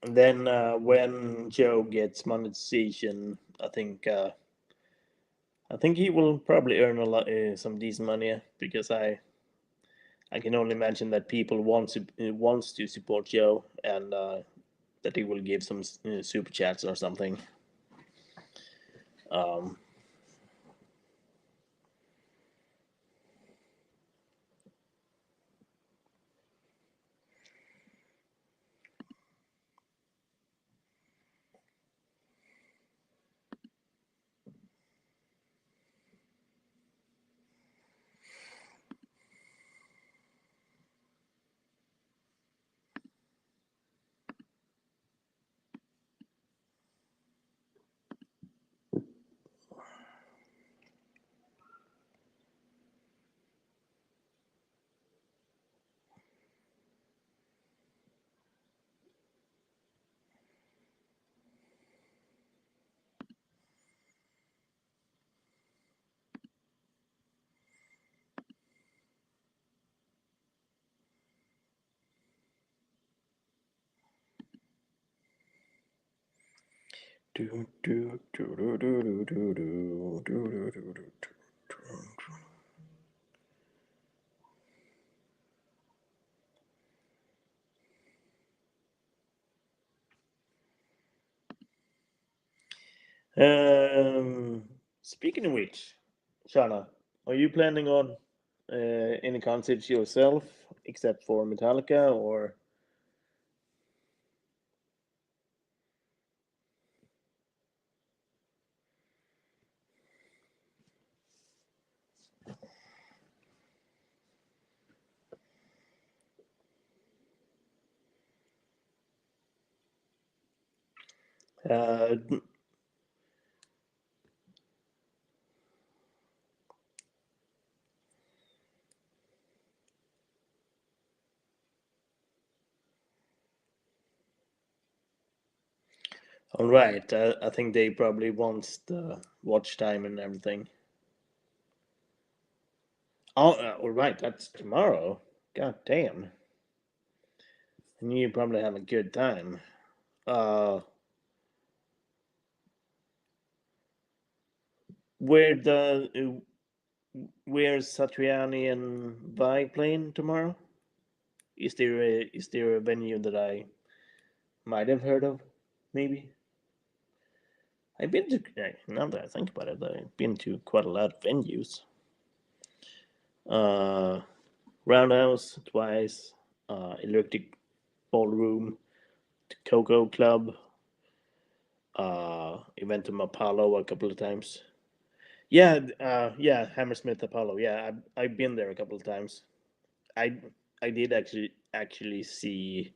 And then when Joe gets monetization, I think he will probably earn a lot, some decent money because I can only imagine that people wants to support Joe and that he will give some super chats or something. Um, um, Speaking of which, Shana, are you planning on any concerts yourself except for Metallica or? Uh, all right, I think they probably want the watch time and everything. Oh, all right, that's tomorrow. God damn, and you probably have a good time. Uh, where the where's Satriani and Vi playing tomorrow? Is there a venue that I might have heard of? Maybe I've been to. Now that I think about it, I've been to quite a lot of venues. Uh, Roundhouse twice, Electric Ballroom, Coco Club, Eventum Apollo a couple of times. Yeah, yeah, Hammersmith Apollo. Yeah, I've been there a couple of times. I I did actually see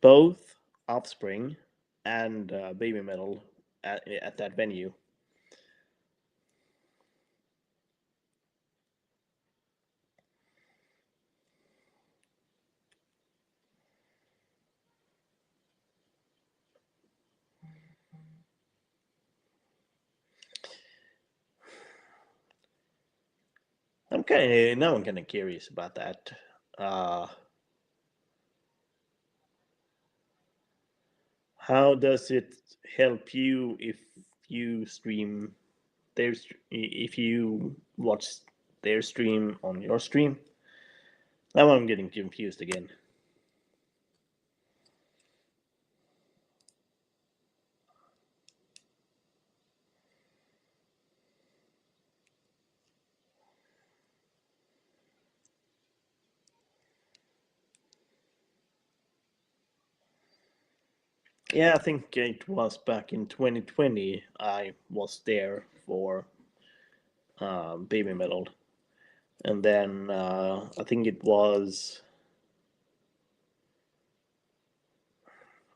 both Offspring and Baby Metal at that venue. I'm kind of curious about that. Uh, how does it help you if you stream if you watch their stream on your stream? Now I'm getting confused again. Yeah, I think it was back in 2020. I was there for Baby Metal, and then I think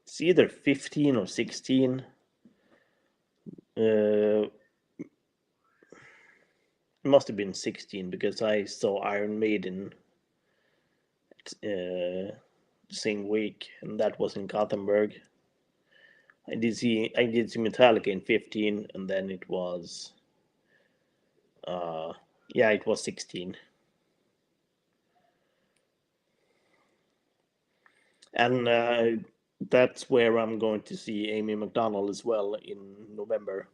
it's either 15 or 16. It must have been 16 because I saw Iron Maiden uh, same week, and that was in Gothenburg. I did see Metallica in 15, and then it was uh, yeah, it was 16. And That's where I'm going to see Amy McDonald as well in November.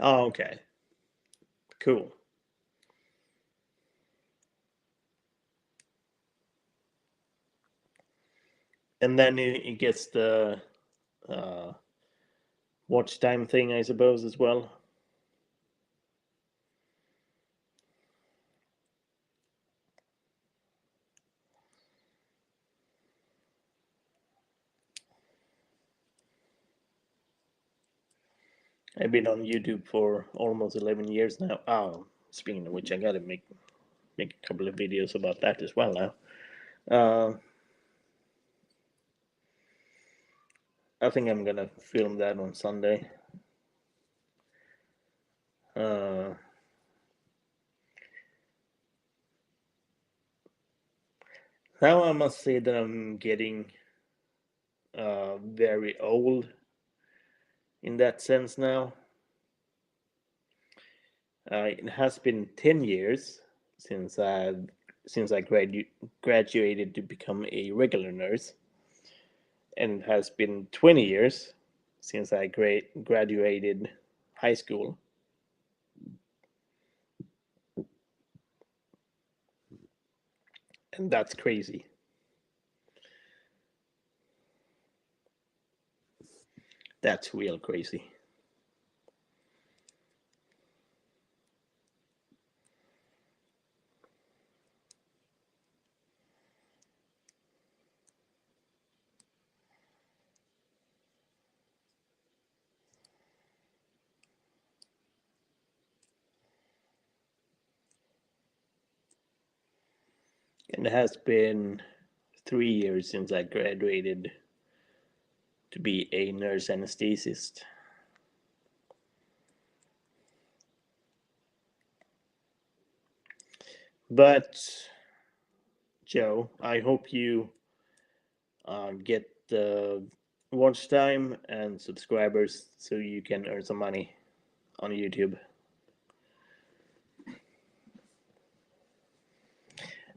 Oh, okay. Cool. And then it gets the uh, watch time thing, I suppose, as well. I've been on YouTube for almost 11 years now. Oh, speaking of which, I gotta make a couple of videos about that as well now. I think I'm gonna film that on Sunday. Uh, Now I must say that I'm getting very old in that sense now. It has been 10 years since I graduated to become a regular nurse, and it has been 20 years since I graduated high school. And that's crazy. That's real crazy. And it has been 3 years since I graduated to be a nurse anesthetist. But Joe, I hope you get the watch time and subscribers so you can earn some money on YouTube.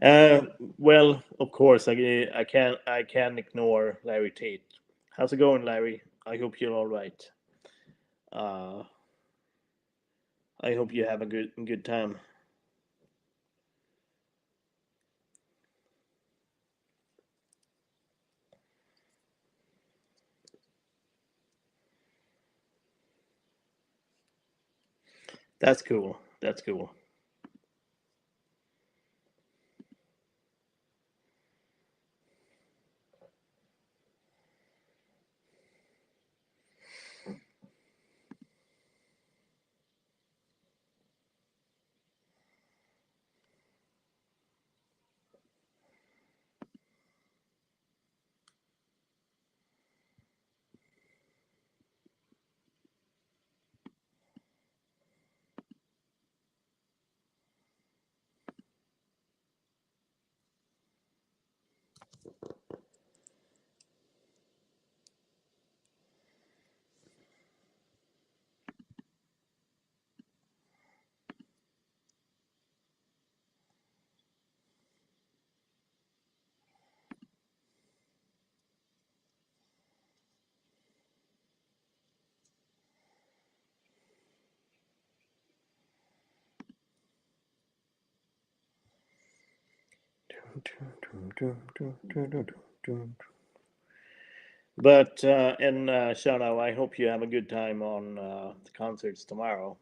Uh, well, of course, I can ignore Larry Tate. How's it going, Larry? I hope you're all right. Uh, I hope you have a good time. That's cool. That's cool. But and Shana, I hope you have a good time on the concerts tomorrow.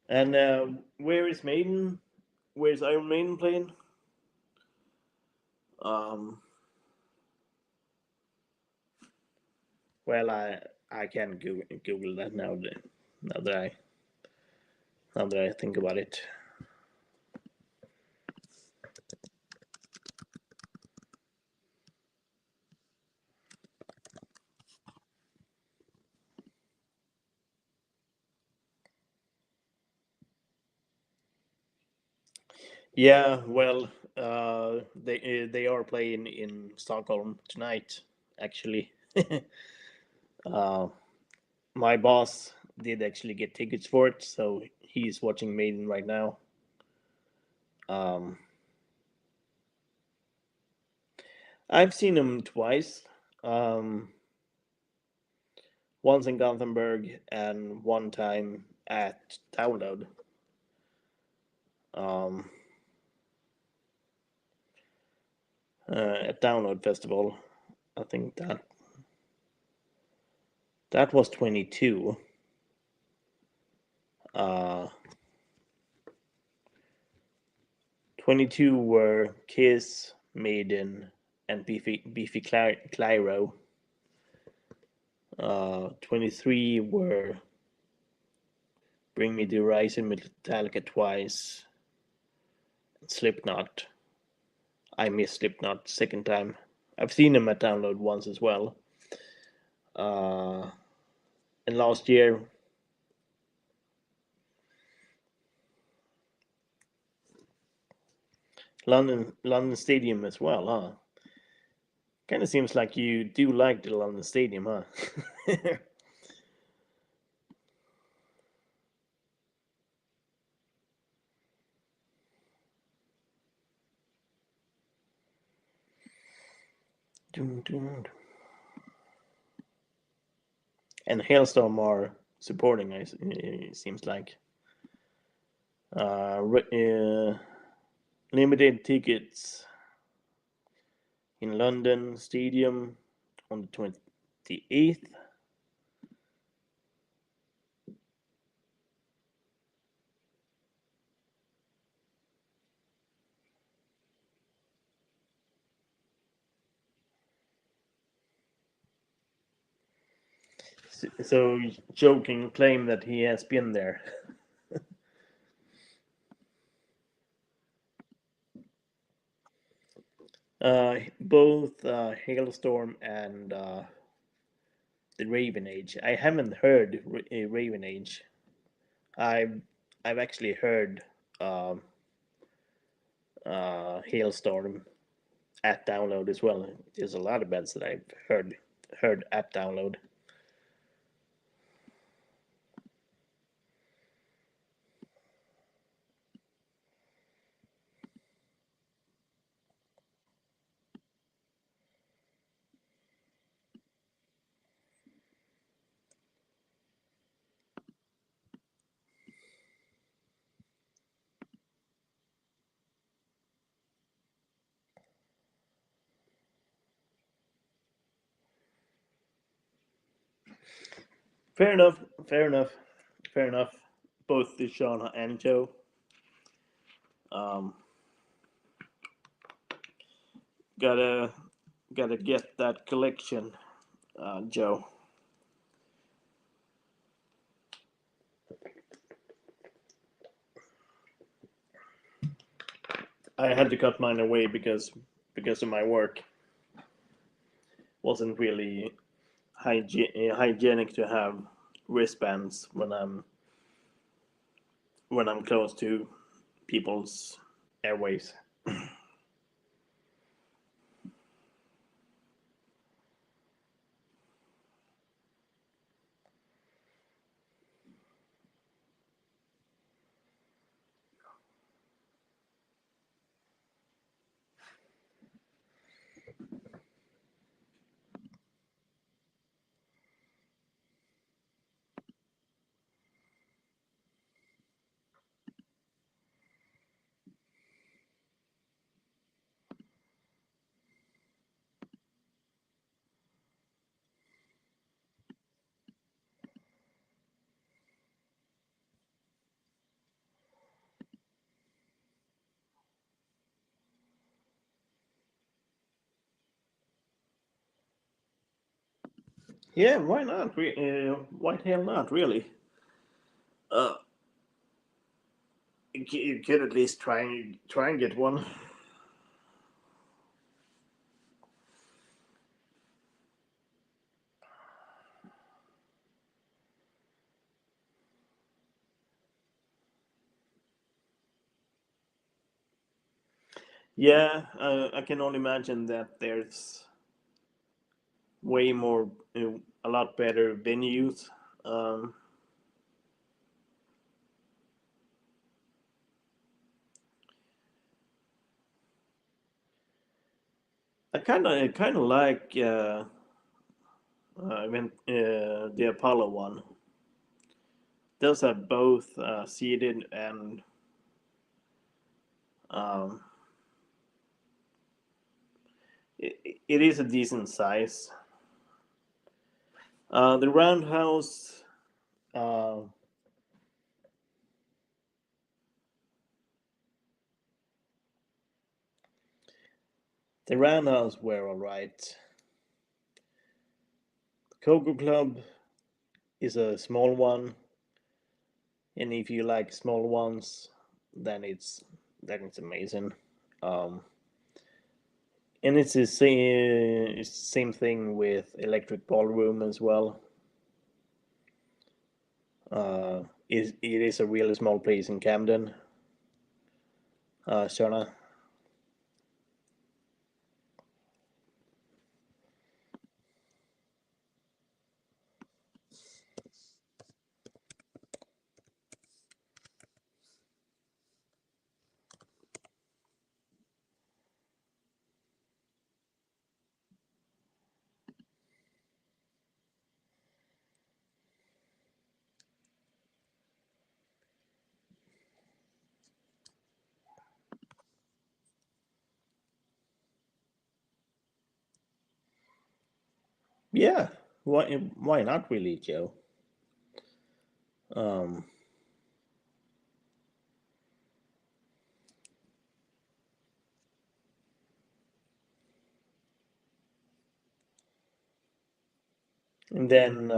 And where is Maiden? Where's Iron Maiden playing? Um, well, I can Google that now that I now that I think about it. Yeah, well, they are playing in Stockholm tonight, actually. uh, my boss did actually get tickets for it, so he's watching Maiden right now. Um, I've seen him twice. Um, once in Gothenburg and one time at Download. Um, at Download Festival. I think that was 22. Uh, 22 were Kiss, Maiden, and Beefy Clyro. 23 were Bring Me the Horizon, Metallica twice, Slipknot. I missed Slipknot second time. I've seen them at Download once as well. Uh, and last year, London Stadium as well, huh? Kind of seems like you do like the London Stadium, huh? And Hailstorm are supporting. It seems like uh, limited tickets in London Stadium on the 28th. So Joe can claim that he has been there. Both Hailstorm and the Raven Age. I haven't heard Raven Age. I've I've actually heard um, Hailstorm at Download as well. There's a lot of bands that I've heard at Download. Fair enough. Fair enough. Fair enough. Both Sean and Joe. Um, gotta gotta get that collection, Joe. I had to cut mine away because of my work. Wasn't really hygienic to have wristbands when I'm close to people's airways. Yeah, why not? Why the hell not? Really? Uh, you could at least try and get one. Yeah, I can only imagine that way more, a lot better venues. Um, I kind of like the Apollo one. Those are both seated and um, it is a decent size. The Roundhouse, uh, the Roundhouse were all right. Coco Club is a small one, and if you like small ones, then it's amazing. Um, and it's the same thing with Electric Ballroom as well. It is a really small place in Camden, Shona. Yeah, why not really, Joe? Um, and then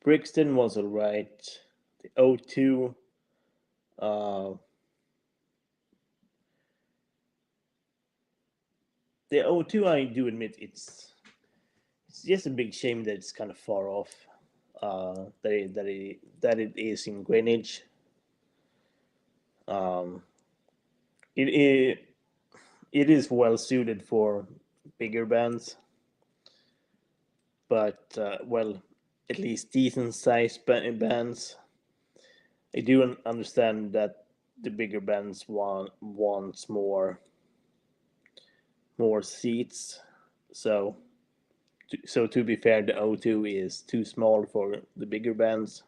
Brixton was alright. The O2, uh, the O2, I do admit it's just a big shame that it's kind of far off. That it is in Greenwich. Um, it it is well suited for bigger bands, but well, at least decent sized bands. I do understand that the bigger bands wants more seats. So so to be fair, the O2 is too small for the bigger bands.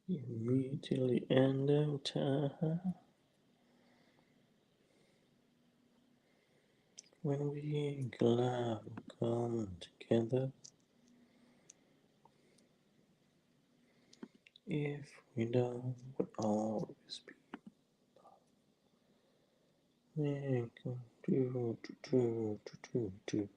Immediately end of time when we collab come together. If we don't, would always be there. Do, do, do, do, do, do.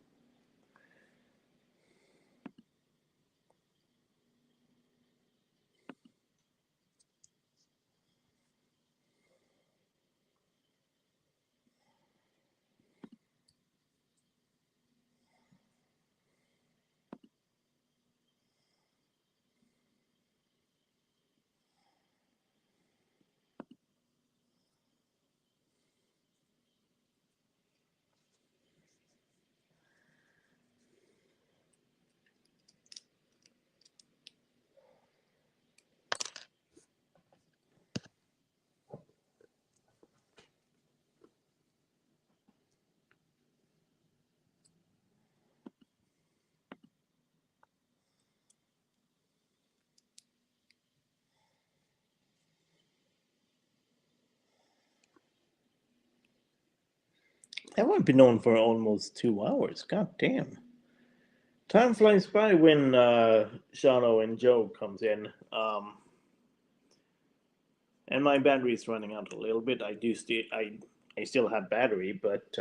Have I been on for almost 2 hours? God damn. Time flies by when Shano and Joe comes in. And my battery is running out a little bit. I still have battery, but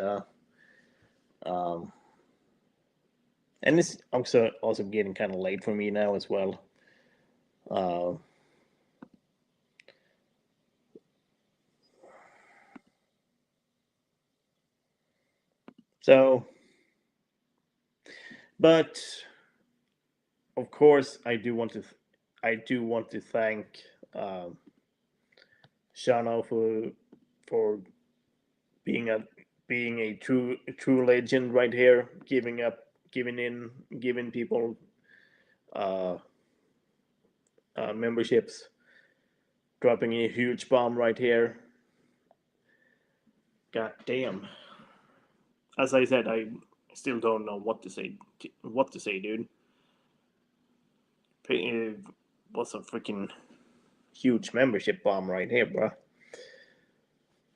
um, and it's also getting kind of late for me now as well. Uh, so, but of course, I do want to thank Shano for being a being a true legend right here, giving people uh, memberships, dropping a huge bomb right here. God damn. As I said, I still don't know what to say. What to say, dude? It was a freaking huge membership bomb right here, bro.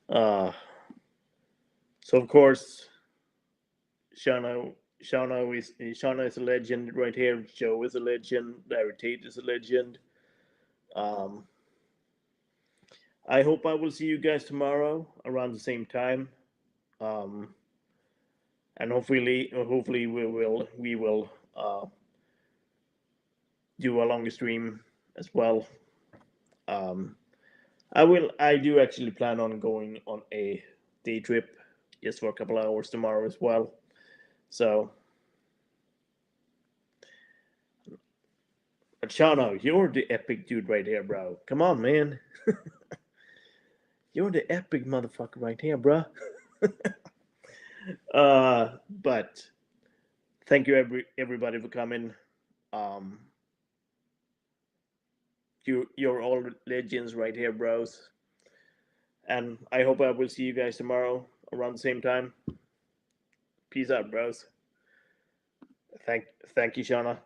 Uh, so of course, Shana Shauna is a legend right here. Joe is a legend. Larry Tate is a legend. Um, I hope I will see you guys tomorrow around the same time. Um, and hopefully we will do a longer stream as well. Um, I do actually plan on going on a day trip just for a couple of hours tomorrow as well. So, but Shano, you're the epic dude right here, bro. Come on, man. You're the epic motherfucker right here, bro. But thank you everybody for coming. Um, you're all legends right here, bros. And I hope I will see you guys tomorrow around the same time. Peace out, bros. Thank you, Shauna.